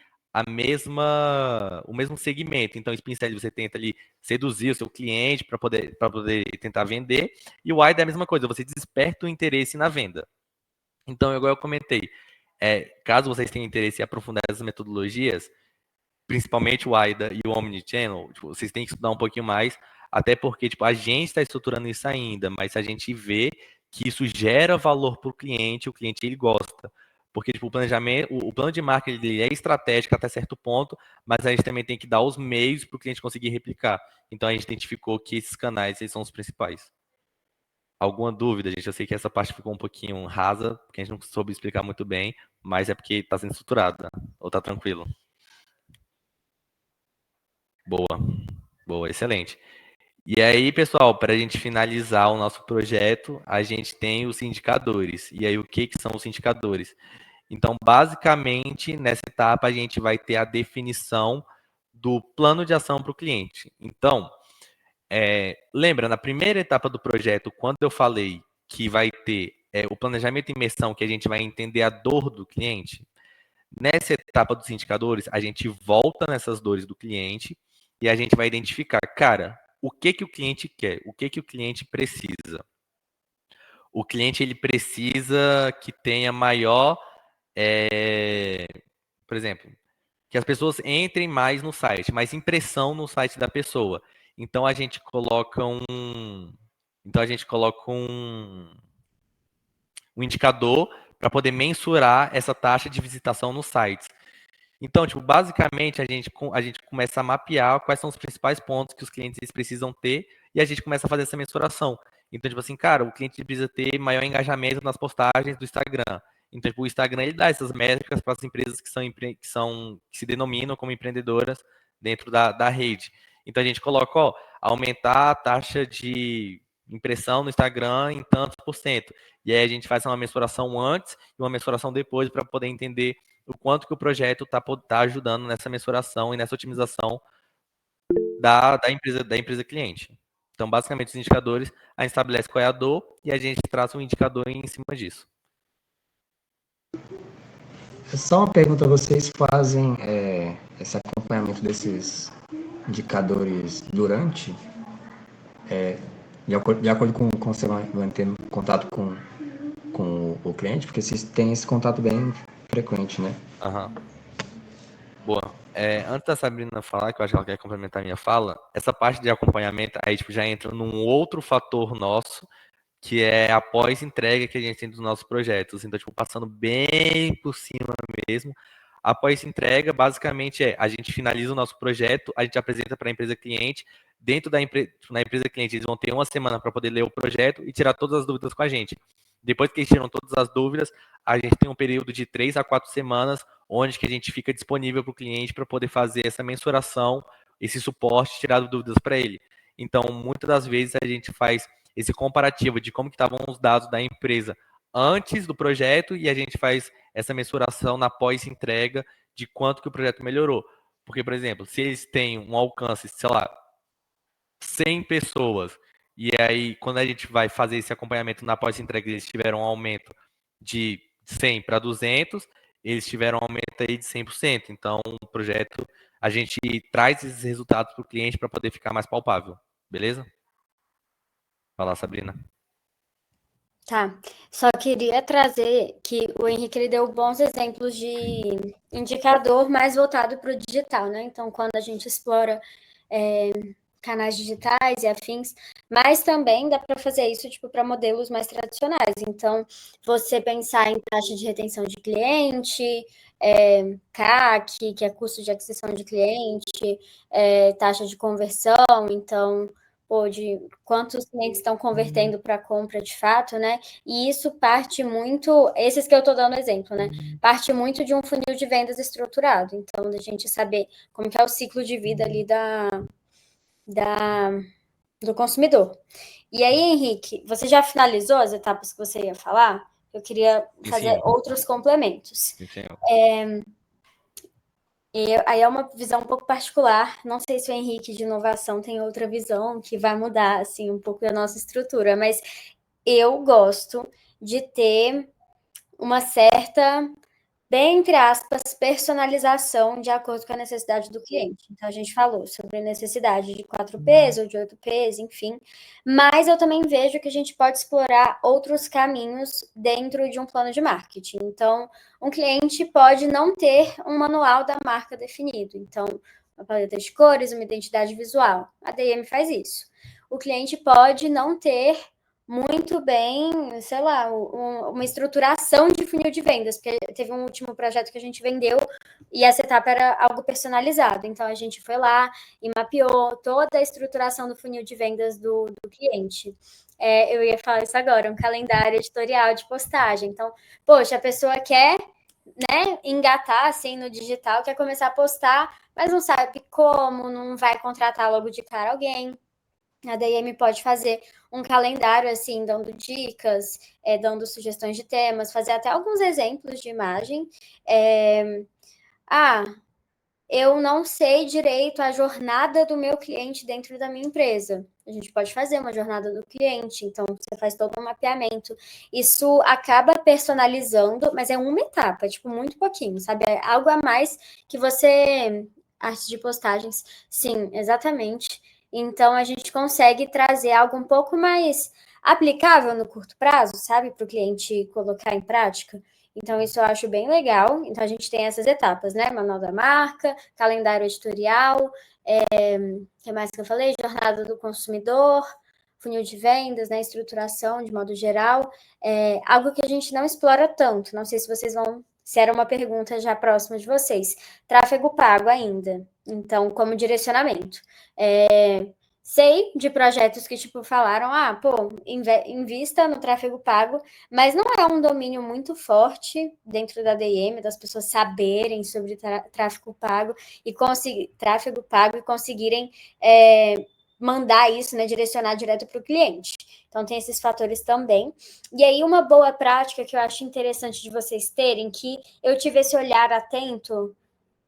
o mesmo segmento. Então, o Spin Selling você tenta ali seduzir o seu cliente para poder tentar vender, e o AIDA é a mesma coisa, você desperta o interesse na venda. Então, igual eu comentei, caso vocês tenham interesse em aprofundar essas metodologias, principalmente o AIDA e o Omnichannel, tipo, vocês têm que estudar um pouquinho mais, até porque tipo, a gente está estruturando isso ainda, mas a gente vê que isso gera valor para o cliente ele gosta. Porque tipo, o planejamento, o plano de marketing ele é estratégico até certo ponto, mas a gente também tem que dar os meios para o cliente conseguir replicar. Então a gente identificou que esses canais eles são os principais. Alguma dúvida, gente? Eu sei que essa parte ficou um pouquinho rasa, porque a gente não soube explicar muito bem, mas é porque está sendo estruturada. Ou está tranquilo? Boa, boa, excelente. E aí, pessoal, para a gente finalizar o nosso projeto, a gente tem os indicadores. E aí, o que são os indicadores? Então, basicamente, nessa etapa, a gente vai ter a definição do plano de ação para o cliente. Então, lembra, na primeira etapa do projeto, quando eu falei que vai ter o planejamento e imersão, que a gente vai entender a dor do cliente, nessa etapa dos indicadores, a gente volta nessas dores do cliente e a gente vai identificar, cara, o que que o cliente quer, o que que o cliente precisa. O cliente ele precisa que tenha maior, por exemplo, que as pessoas entrem mais no site, mais impressão no site da pessoa. Então a gente coloca um indicador para poder mensurar essa taxa de visitação nos sites. Então, tipo, basicamente a gente começa a mapear quais são os principais pontos que os clientes precisam ter e a gente começa a fazer essa mensuração. Então, tipo assim, cara, o cliente precisa ter maior engajamento nas postagens do Instagram. Então, tipo, o Instagram ele dá essas métricas para as empresas que se denominam como empreendedoras dentro da rede. Então a gente coloca, ó, aumentar a taxa de impressão no Instagram em tantos por cento. E aí a gente faz uma mensuração antes e uma mensuração depois para poder entender o quanto que o projeto está ajudando nessa mensuração e nessa otimização da empresa cliente. Então, basicamente, os indicadores, a gente estabelece qual é a dor e a gente traça um indicador em cima disso. Só uma pergunta, vocês fazem esse acompanhamento desses indicadores durante, de acordo com você vai tendo contato com o cliente, porque vocês têm esse contato bem frequente, né? Aham. Boa. Antes da Sabrina falar, que eu acho que ela quer complementar a minha fala, essa parte de acompanhamento aí tipo, já entra num outro fator nosso, que é a pós-entrega que a gente tem dos nossos projetos. Então, tipo, passando bem por cima mesmo. A pós-entrega, basicamente, a gente finaliza o nosso projeto, a gente apresenta para a empresa cliente. Dentro na empresa cliente, eles vão ter uma semana para poder ler o projeto e tirar todas as dúvidas com a gente. Depois que eles tiram todas as dúvidas, a gente tem um período de 3 a 4 semanas, onde que a gente fica disponível para o cliente para poder fazer essa mensuração, esse suporte, tirar dúvidas para ele. Então, muitas das vezes a gente faz esse comparativo de como que estavam os dados da empresa antes do projeto e a gente faz essa mensuração na pós-entrega de quanto que o projeto melhorou. Porque, por exemplo, se eles têm um alcance, sei lá, 100 pessoas, e aí quando a gente vai fazer esse acompanhamento na pós-entrega, eles tiveram um aumento de 100 para 200, eles tiveram um aumento aí de 100%. Então, o projeto, a gente traz esses resultados para o cliente para poder ficar mais palpável. Beleza? Vai lá, Sabrina. Tá, só queria trazer que o Henrique ele deu bons exemplos de indicador mais voltado para o digital, né? Então, quando a gente explora canais digitais e afins, mas também dá para fazer isso tipo para modelos mais tradicionais. Então, você pensar em taxa de retenção de cliente, CAC, que é custo de aquisição de cliente, taxa de conversão, então de quantos clientes estão convertendo para compra de fato, né? E isso parte muito, esses que eu estou dando exemplo, né? Parte muito de um funil de vendas estruturado. Então, da gente saber como que é o ciclo de vida ali do consumidor. E aí, Henrique, você já finalizou as etapas que você ia falar? Eu queria fazer outros complementos. E aí é uma visão um pouco particular. Não sei se o Henrique de inovação tem outra visão que vai mudar assim um pouco a nossa estrutura, mas eu gosto de ter uma certa, bem entre aspas, personalização de acordo com a necessidade do cliente. Então, a gente falou sobre necessidade de 4Ps ou de 8Ps, enfim. Mas eu também vejo que a gente pode explorar outros caminhos dentro de um plano de marketing. Então, um cliente pode não ter um manual da marca definido. Então, uma paleta de cores, uma identidade visual. A DM faz isso. O cliente pode não ter muito bem, sei lá, uma estruturação de funil de vendas, porque teve um último projeto que a gente vendeu e essa etapa era algo personalizado. Então a gente foi lá e mapeou toda a estruturação do funil de vendas do cliente. Eu ia falar isso agora, um calendário editorial de postagem. Então, poxa, a pessoa quer, né, engatar assim no digital, quer começar a postar, mas não sabe como, não vai contratar logo de cara alguém. A DM pode fazer um calendário, assim, dando dicas, dando sugestões de temas, fazer até alguns exemplos de imagem. Eu não sei direito a jornada do meu cliente dentro da minha empresa. A gente pode fazer uma jornada do cliente, então você faz todo um mapeamento. Isso acaba personalizando, mas é uma etapa, tipo, muito pouquinho, sabe? É algo a mais que você. Arte de postagens, sim, exatamente. Então a gente consegue trazer algo um pouco mais aplicável no curto prazo, sabe? Para o cliente colocar em prática. Então, isso eu acho bem legal. Então, a gente tem essas etapas, né? Manual da marca, calendário editorial, que mais que eu falei? Jornada do consumidor, funil de vendas, né? Estruturação de modo geral. Algo que a gente não explora tanto. Não sei se vocês vão. Se era uma pergunta já próxima de vocês. Tráfego pago ainda. Então, como direcionamento. Sei de projetos que, tipo, falaram, pô, invista no tráfego pago, mas não é um domínio muito forte dentro da DM, das pessoas saberem sobre tráfego pago e conseguirem mandar isso, né, direcionar direto para o cliente. Então, tem esses fatores também. E aí, uma boa prática que eu acho interessante de vocês terem, que eu tive esse olhar atento.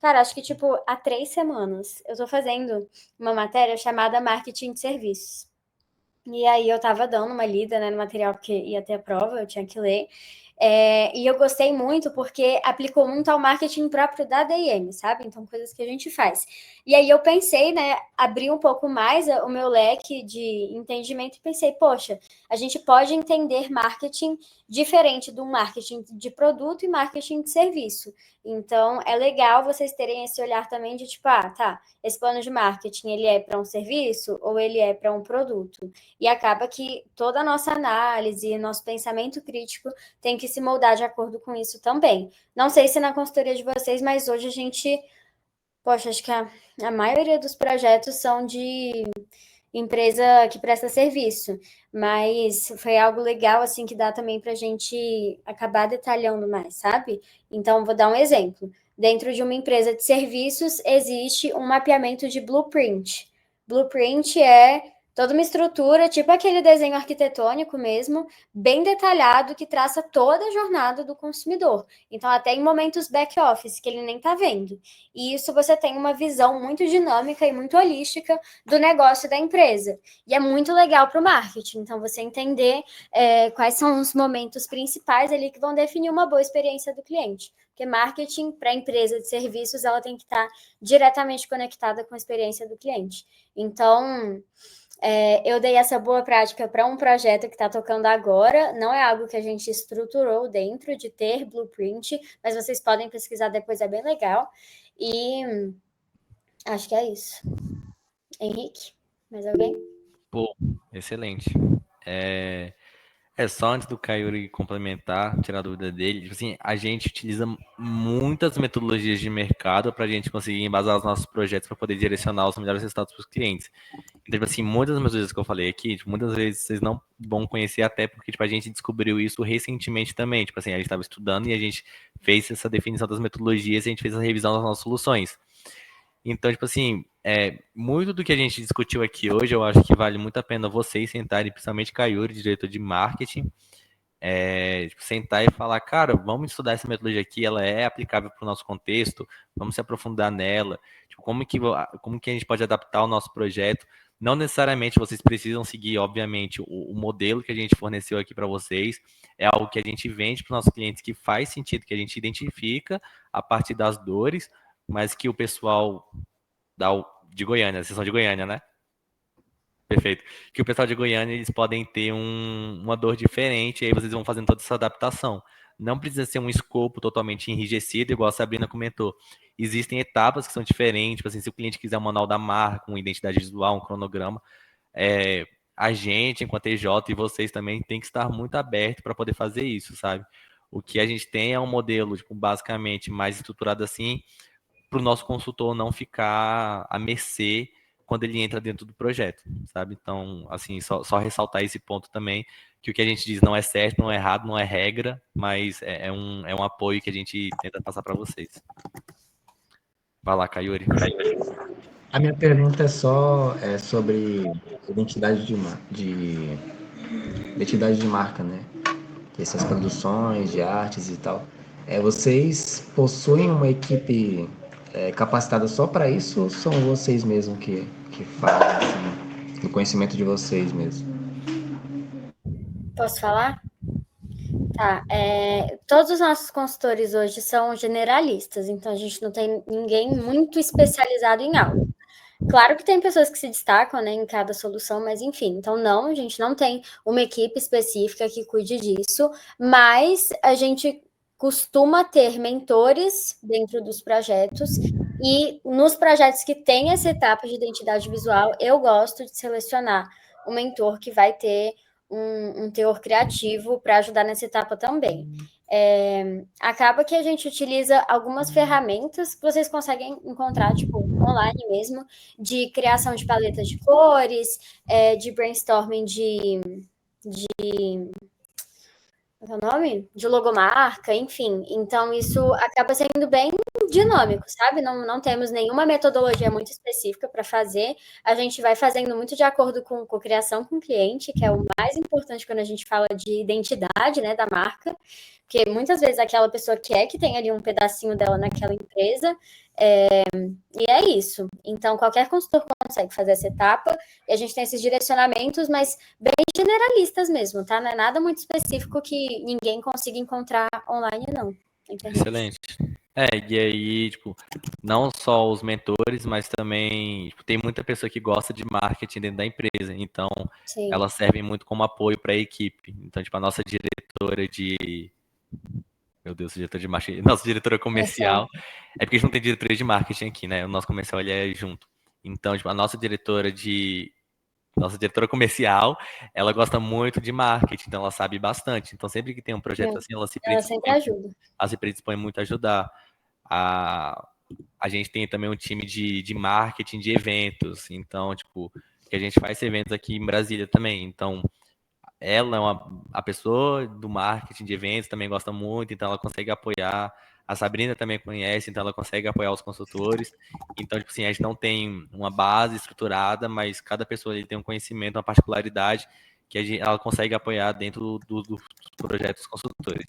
Cara, acho que, tipo, há 3 semanas eu tô fazendo uma matéria chamada Marketing de Serviços. E aí eu tava dando uma lida, né, no material, porque ia ter a prova, eu tinha que ler. E eu gostei muito porque aplicou muito ao marketing próprio da DM, sabe? Então, coisas que a gente faz. E aí eu pensei, né, abrir um pouco mais o meu leque de entendimento e pensei, poxa, a gente pode entender marketing diferente do marketing de produto e marketing de serviço. Então, é legal vocês terem esse olhar também de tipo, tá, esse plano de marketing, ele é para um serviço ou ele é para um produto? E acaba que toda a nossa análise, nosso pensamento crítico tem que se moldar de acordo com isso também. Não sei se na consultoria de vocês, mas hoje a gente, poxa, acho que a maioria dos projetos são de empresa que presta serviço, mas foi algo legal, assim, que dá também para a gente acabar detalhando mais, sabe? Então, vou dar um exemplo. Dentro de uma empresa de serviços, existe um mapeamento de blueprint. Blueprint é toda uma estrutura, tipo aquele desenho arquitetônico mesmo, bem detalhado, que traça toda a jornada do consumidor. Então, até em momentos back-office, que ele nem está vendo. E isso você tem uma visão muito dinâmica e muito holística do negócio da empresa. E é muito legal para o marketing. Então, você entender quais são os momentos principais ali que vão definir uma boa experiência do cliente. Porque marketing para a empresa de serviços, ela tem que estar diretamente conectada com a experiência do cliente. Então, eu dei essa boa prática para um projeto que está tocando agora. Não é algo que a gente estruturou dentro de ter blueprint, mas vocês podem pesquisar depois, é bem legal. E acho que é isso. Henrique, mais alguém? Pô, excelente. Só antes do Kaiuri complementar, tirar a dúvida dele, tipo assim, a gente utiliza muitas metodologias de mercado para a gente conseguir embasar os nossos projetos para poder direcionar os melhores resultados para os clientes. Então, tipo assim, muitas das metodologias que eu falei aqui, tipo, muitas vezes vocês não vão conhecer até porque tipo, a gente descobriu isso recentemente também. Tipo assim, a gente estava estudando e a gente fez essa definição das metodologias e a gente fez a revisão das nossas soluções. Então, tipo assim, muito do que a gente discutiu aqui hoje, eu acho que vale muito a pena vocês sentarem, principalmente Kaiuri, diretor de marketing, tipo, sentar e falar, cara, vamos estudar essa metodologia aqui, ela é aplicável para o nosso contexto, vamos se aprofundar nela, tipo, como que a gente pode adaptar o nosso projeto. Não necessariamente vocês precisam seguir, obviamente, o modelo que a gente forneceu aqui para vocês. É algo que a gente vende para os nossos clientes que faz sentido, que a gente identifica a partir das dores, mas que o pessoal de Goiânia, vocês são de Goiânia, né? Perfeito. Que o pessoal de Goiânia, eles podem ter uma dor diferente, e aí vocês vão fazendo toda essa adaptação. Não precisa ser um escopo totalmente enrijecido, igual a Sabrina comentou. Existem etapas que são diferentes, tipo assim, se o cliente quiser um manual da marca, uma identidade visual, um cronograma, a gente, enquanto EJ, e vocês também, tem que estar muito aberto para poder fazer isso, sabe? O que a gente tem é um modelo, tipo, basicamente mais estruturado assim, para o nosso consultor não ficar à mercê quando ele entra dentro do projeto, sabe? Então, assim, só ressaltar esse ponto também, que o que a gente diz não é certo, não é errado, não é regra, mas é um apoio que a gente tenta passar para vocês. Vai lá, Kayuri. A minha pergunta é só sobre identidade de marca, né? Essas produções de artes e tal. Vocês possuem uma equipe capacitada só para isso ou são vocês mesmos que fazem, assim, do conhecimento de vocês mesmo? Posso falar? Tá. Todos os nossos consultores hoje são generalistas, então a gente não tem ninguém muito especializado em algo. Claro que tem pessoas que se destacam, né, em cada solução, mas enfim, então não, a gente não tem uma equipe específica que cuide disso, mas a gente costuma ter mentores dentro dos projetos e nos projetos que tem essa etapa de identidade visual, eu gosto de selecionar um mentor que vai ter um teor criativo para ajudar nessa etapa também. Acaba que a gente utiliza algumas ferramentas que vocês conseguem encontrar, tipo, online mesmo, de criação de paletas de cores, de brainstorming qual é o nome? De logomarca, enfim. Então, isso acaba sendo bem dinâmico, sabe? Não temos nenhuma metodologia muito específica para fazer. A gente vai fazendo muito de acordo com criação com o cliente, que é o mais importante quando a gente fala de identidade, né, da marca. Porque muitas vezes aquela pessoa quer que tenha ali um pedacinho dela naquela empresa, e é isso. Então, qualquer consultor consegue fazer essa etapa, e a gente tem esses direcionamentos, mas bem generalistas mesmo, tá? Não é nada muito específico que ninguém consiga encontrar online, não. Excelente. E aí, tipo, não só os mentores, mas também tipo, tem muita pessoa que gosta de marketing dentro da empresa, então Sim. elas servem muito como apoio para a equipe. Então, tipo, a nossa diretora de Meu Deus, diretor de marketing. Nossa diretora comercial. É porque a gente não tem diretoria de marketing aqui, né? O nosso comercial ele é junto. Então, tipo, a nossa diretora comercial, ela gosta muito de marketing, então ela sabe bastante. Então, sempre que tem um projeto assim, ela sempre ajuda. Ela se predispõe muito a ajudar. A gente tem também um time de marketing de eventos. Então, tipo, que a gente faz eventos aqui em Brasília também. Então, ela é a pessoa do marketing de eventos, também gosta muito, então ela consegue apoiar. A Sabrina também conhece, então ela consegue apoiar os consultores. Então, tipo assim, a gente não tem uma base estruturada, mas cada pessoa ali tem um conhecimento, uma particularidade que ela consegue apoiar dentro dos projetos consultores.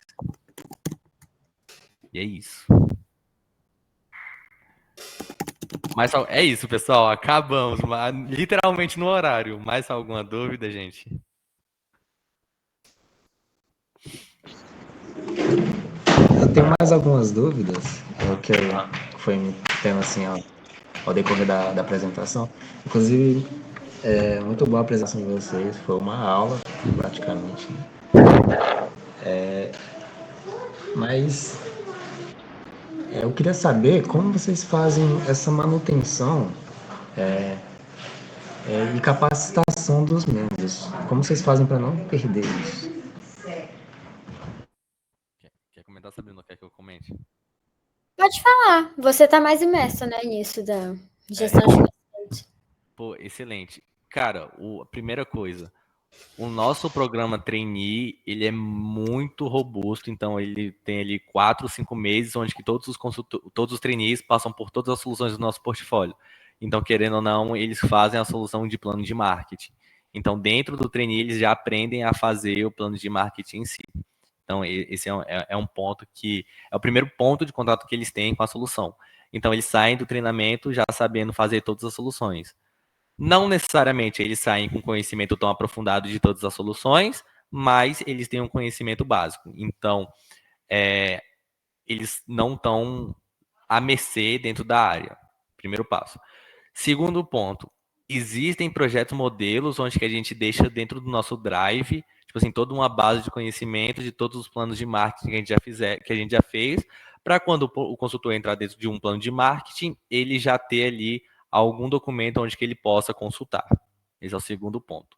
E é isso. Mas é isso, pessoal. Acabamos, literalmente no horário. Mais alguma dúvida, gente? Eu tenho mais algumas dúvidas, que foi me tendo assim ao decorrer da apresentação. Inclusive, muito boa a apresentação de vocês, foi uma aula, praticamente. Mas eu queria saber como vocês fazem essa manutenção e capacitação dos membros. Como vocês fazem para não perder isso? Quer comentar, Sabrina? Quer que eu comente? Pode falar. Você tá mais imerso, né, nisso da gestão de conhecimento. Pô, excelente. Cara, a primeira coisa, o nosso programa Trainee, ele é muito robusto, então ele tem ali 4, 5 meses, onde que todos os trainees passam por todas as soluções do nosso portfólio. Então, querendo ou não, eles fazem a solução de plano de marketing. Então, dentro do trainee, eles já aprendem a fazer o plano de marketing em si. Então, esse é um ponto que é o primeiro ponto de contato que eles têm com a solução. Então, eles saem do treinamento já sabendo fazer todas as soluções. Não necessariamente eles saem com conhecimento tão aprofundado de todas as soluções, mas eles têm um conhecimento básico. Então, eles não estão à mercê dentro da área. Primeiro passo. Segundo ponto, existem projetos modelos onde que a gente deixa dentro do nosso drive, tipo assim, toda uma base de conhecimento de todos os planos de marketing que a gente já fez, para quando o consultor entrar dentro de um plano de marketing, ele já ter ali algum documento onde que ele possa consultar. Esse é o segundo ponto.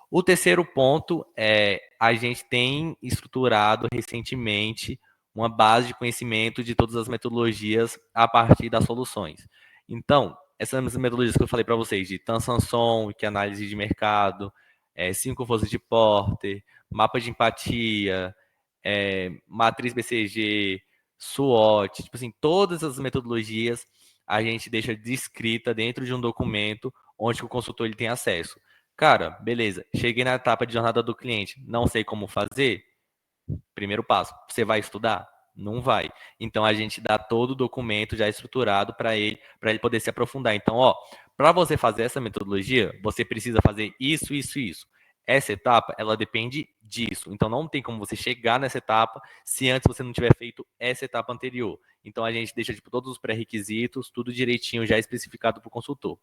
O terceiro ponto é a gente tem estruturado recentemente uma base de conhecimento de todas as metodologias a partir das soluções. Então, essas metodologias que eu falei para vocês, de Tansanson, que é análise de mercado, 5 forças de Porter, mapa de empatia, matriz BCG, SWOT, tipo assim, todas as metodologias a gente deixa descrita dentro de um documento onde o consultor ele tem acesso. Cara, beleza, cheguei na etapa de jornada do cliente, não sei como fazer. Primeiro passo, você vai estudar? Não vai. Então a gente dá todo o documento já estruturado para ele poder se aprofundar. Então, ó, para você fazer essa metodologia, você precisa fazer isso, isso e isso. Essa etapa, ela depende disso. Então não tem como você chegar nessa etapa se antes você não tiver feito essa etapa anterior. Então a gente deixa tipo todos os pré-requisitos, tudo direitinho já especificado para o consultor.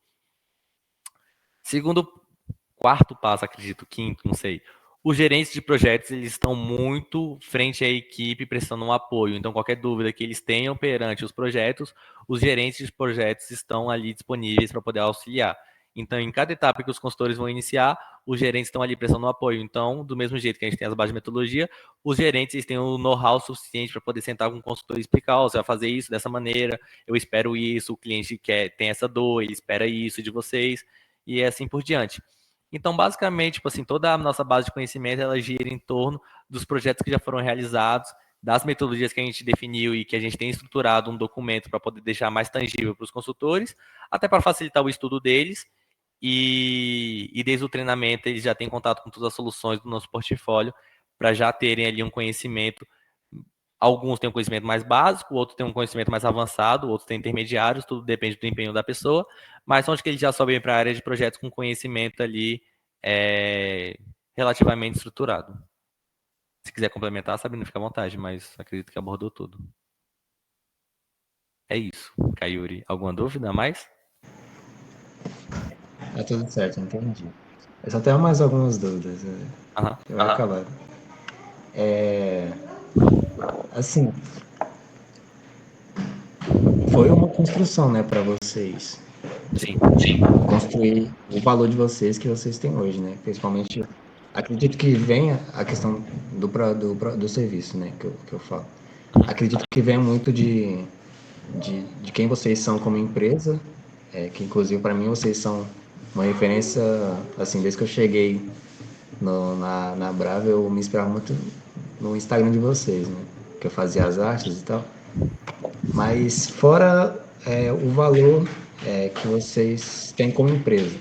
Segundo, quarto passo, acredito, quinto, não sei. Os gerentes de projetos, eles estão muito frente à equipe, prestando um apoio. Então, qualquer dúvida que eles tenham perante os projetos, os gerentes de projetos estão ali disponíveis para poder auxiliar. Então, em cada etapa que os consultores vão iniciar, os gerentes estão ali prestando um apoio. Então, do mesmo jeito que a gente tem as bases de metodologia, os gerentes têm o know-how suficiente para poder sentar com o consultor e explicar, oh, você vai fazer isso dessa maneira, eu espero isso, o cliente tem essa dor, ele espera isso de vocês, e assim por diante. Então, basicamente, tipo assim, toda a nossa base de conhecimento, ela gira em torno dos projetos que já foram realizados, das metodologias que a gente definiu e que a gente tem estruturado um documento para poder deixar mais tangível para os consultores, até para facilitar o estudo deles. E desde o treinamento, eles já têm contato com todas as soluções do nosso portfólio para já terem ali um conhecimento. Alguns têm um conhecimento mais básico, outros têm um conhecimento mais avançado, outros têm intermediários, tudo depende do empenho da pessoa, mas onde que eles já sobem para a área de projetos com conhecimento ali relativamente estruturado. Se quiser complementar, Sabrina, fica à vontade, mas acredito que abordou tudo. É isso. Kayuri, alguma dúvida a mais? Tá tudo certo, entendi. Eu só tenho mais algumas dúvidas. Aham. Eu vou acabar. Assim, foi uma construção, né, para vocês. Sim. Construir o valor de vocês que vocês têm hoje, né? Principalmente, acredito que venha a questão do serviço, né, que eu falo. Acredito que venha muito de quem vocês são como empresa, que inclusive para mim vocês são uma referência, assim, desde que eu cheguei na Brava, eu me inspirava muito no Instagram de vocês, né? Que eu fazia as artes e tal. Mas fora o valor que vocês têm como empresa,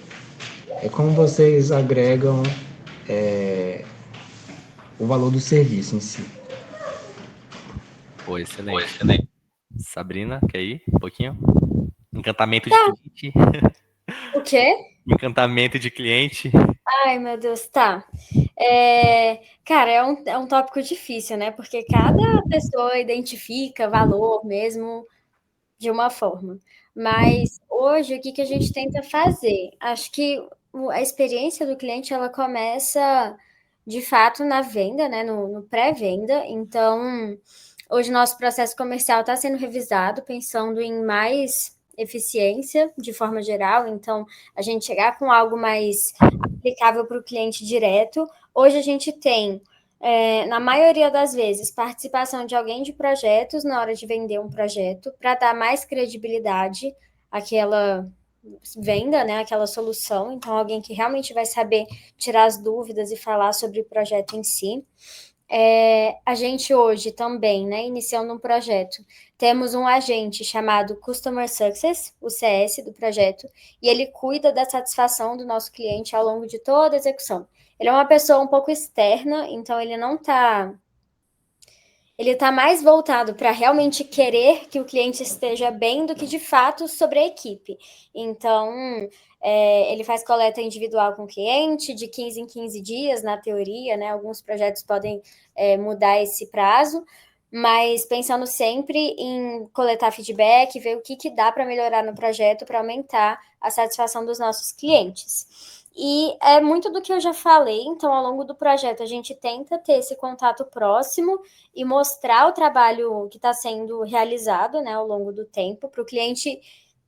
é como vocês agregam o valor do serviço em si. Pô, excelente. Sabrina, quer ir um pouquinho? Encantamento de Tá. cliente. O quê? Encantamento de cliente. Ai, meu Deus, tá. Cara, é um tópico difícil, né? Porque cada pessoa identifica valor mesmo de uma forma. Mas hoje, o que a gente tenta fazer? Acho que a experiência do cliente, ela começa, de fato, na venda, né? No pré-venda. Então, hoje nosso processo comercial está sendo revisado, pensando em mais eficiência, de forma geral. Então, a gente chegar com algo mais aplicável para o cliente direto. Hoje a gente tem, na maioria das vezes, participação de alguém de projetos na hora de vender um projeto, para dar mais credibilidade àquela venda, né, aquela solução. Então, alguém que realmente vai saber tirar as dúvidas e falar sobre o projeto em si. A gente hoje também, né, iniciando um projeto, temos um agente chamado Customer Success, o CS do projeto, e ele cuida da satisfação do nosso cliente ao longo de toda a execução. Ele é uma pessoa um pouco externa, então ele não está ele está mais voltado para realmente querer que o cliente esteja bem do que de fato sobre a equipe. Então, ele faz coleta individual com o cliente de 15 em 15 dias, na teoria, né? Alguns projetos podem mudar esse prazo, mas pensando sempre em coletar feedback, ver o que dá para melhorar no projeto para aumentar a satisfação dos nossos clientes. E é muito do que eu já falei, então ao longo do projeto a gente tenta ter esse contato próximo e mostrar o trabalho que está sendo realizado, né, ao longo do tempo, para o cliente,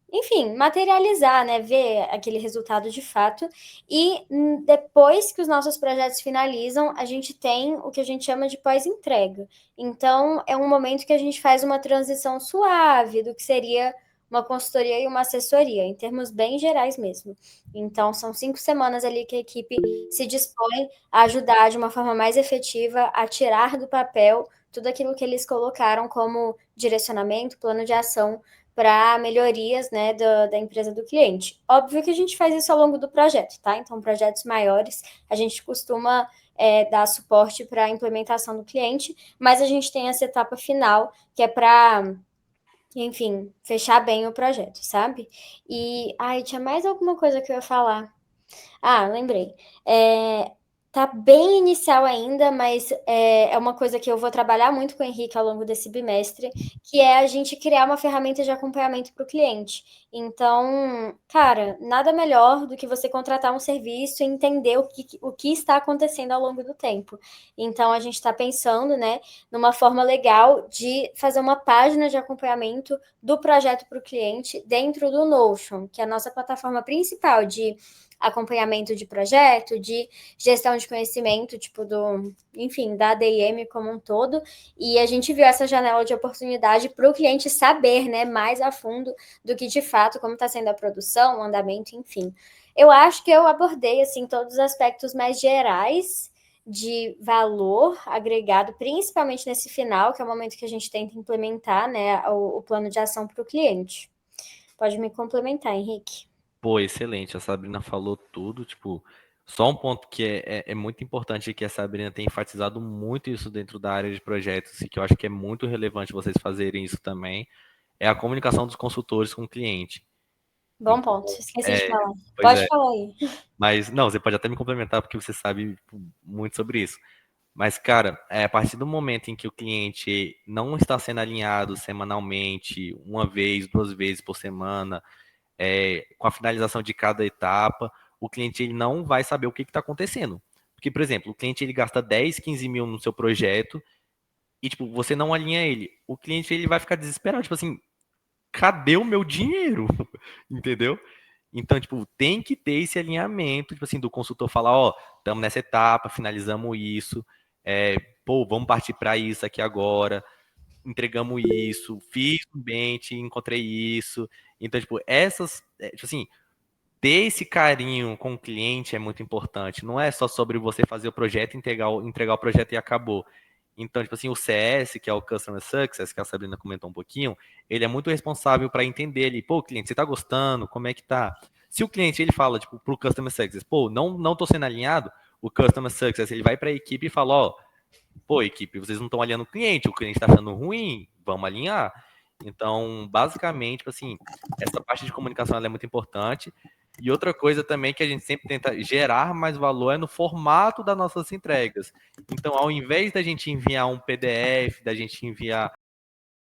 enfim, materializar, né, ver aquele resultado de fato. E depois que os nossos projetos finalizam, a gente tem o que a gente chama de pós-entrega. Então, é um momento que a gente faz uma transição suave do que seria uma consultoria e uma assessoria, em termos bem gerais mesmo. Então, são 5 semanas ali que a equipe se dispõe a ajudar de uma forma mais efetiva a tirar do papel tudo aquilo que eles colocaram como direcionamento, plano de ação para melhorias, né, da empresa do cliente. Óbvio que a gente faz isso ao longo do projeto, tá? Então, projetos maiores, a gente costuma dar suporte para a implementação do cliente, mas a gente tem essa etapa final, que é para, enfim, fechar bem o projeto, sabe? E, tinha mais alguma coisa que eu ia falar. Lembrei. Tá bem inicial ainda, mas é uma coisa que eu vou trabalhar muito com o Henrique ao longo desse bimestre, que é a gente criar uma ferramenta de acompanhamento para o cliente. Então, cara, nada melhor do que você contratar um serviço e entender o que está acontecendo ao longo do tempo. Então, a gente está pensando, né, numa forma legal de fazer uma página de acompanhamento do projeto para o cliente dentro do Notion, que é a nossa plataforma principal de acompanhamento de projeto, de gestão de conhecimento, tipo da ADM como um todo, e a gente viu essa janela de oportunidade para o cliente saber, né, mais a fundo do que de fato, como está sendo a produção, o andamento, enfim. Eu acho que eu abordei, assim, todos os aspectos mais gerais de valor agregado, principalmente nesse final, que é o momento que a gente tenta implementar, né, o plano de ação para o cliente. Pode me complementar, Henrique. Pô, excelente. A Sabrina falou tudo. Tipo, só um ponto que é muito importante, que a Sabrina tem enfatizado muito isso dentro da área de projetos e que eu acho que é muito relevante vocês fazerem isso também, é a comunicação dos consultores com o cliente. Bom ponto, esqueci de falar. Pois Pode é. falar aí. Mas, não, você pode até me complementar porque você sabe muito sobre isso. Mas, cara, a partir do momento em que o cliente não está sendo alinhado semanalmente, uma vez, 2 vezes por semana, com a finalização de cada etapa, o cliente ele não vai saber o que está acontecendo. Porque, por exemplo, o cliente ele gasta 10, 15 mil no seu projeto e, tipo, você não alinha ele. O cliente ele vai ficar desesperado, tipo assim, cadê o meu dinheiro? Entendeu? Então, tipo, tem que ter esse alinhamento, tipo assim, do consultor falar, ó, estamos nessa etapa, finalizamos isso, vamos partir para isso aqui agora, entregamos isso, fiz um bench, encontrei isso. Então, tipo, tipo assim, ter esse carinho com o cliente é muito importante. Não é só sobre você fazer o projeto, entregar o projeto e acabou. Então, tipo assim, o CS, que é o Customer Success, que a Sabrina comentou um pouquinho, ele é muito responsável para entender ali, pô, cliente, você tá gostando? Como é que tá? Se o cliente ele fala, tipo, pro Customer Success, pô, não tô sendo alinhado, o Customer Success ele vai para a equipe e fala, ó, pô, equipe, vocês não estão alinhando o cliente tá achando ruim, vamos alinhar. Então, basicamente, tipo assim, essa parte de comunicação ela é muito importante. E outra coisa também que a gente sempre tenta gerar mais valor é no formato das nossas entregas. Então, ao invés da gente enviar um PDF, da gente enviar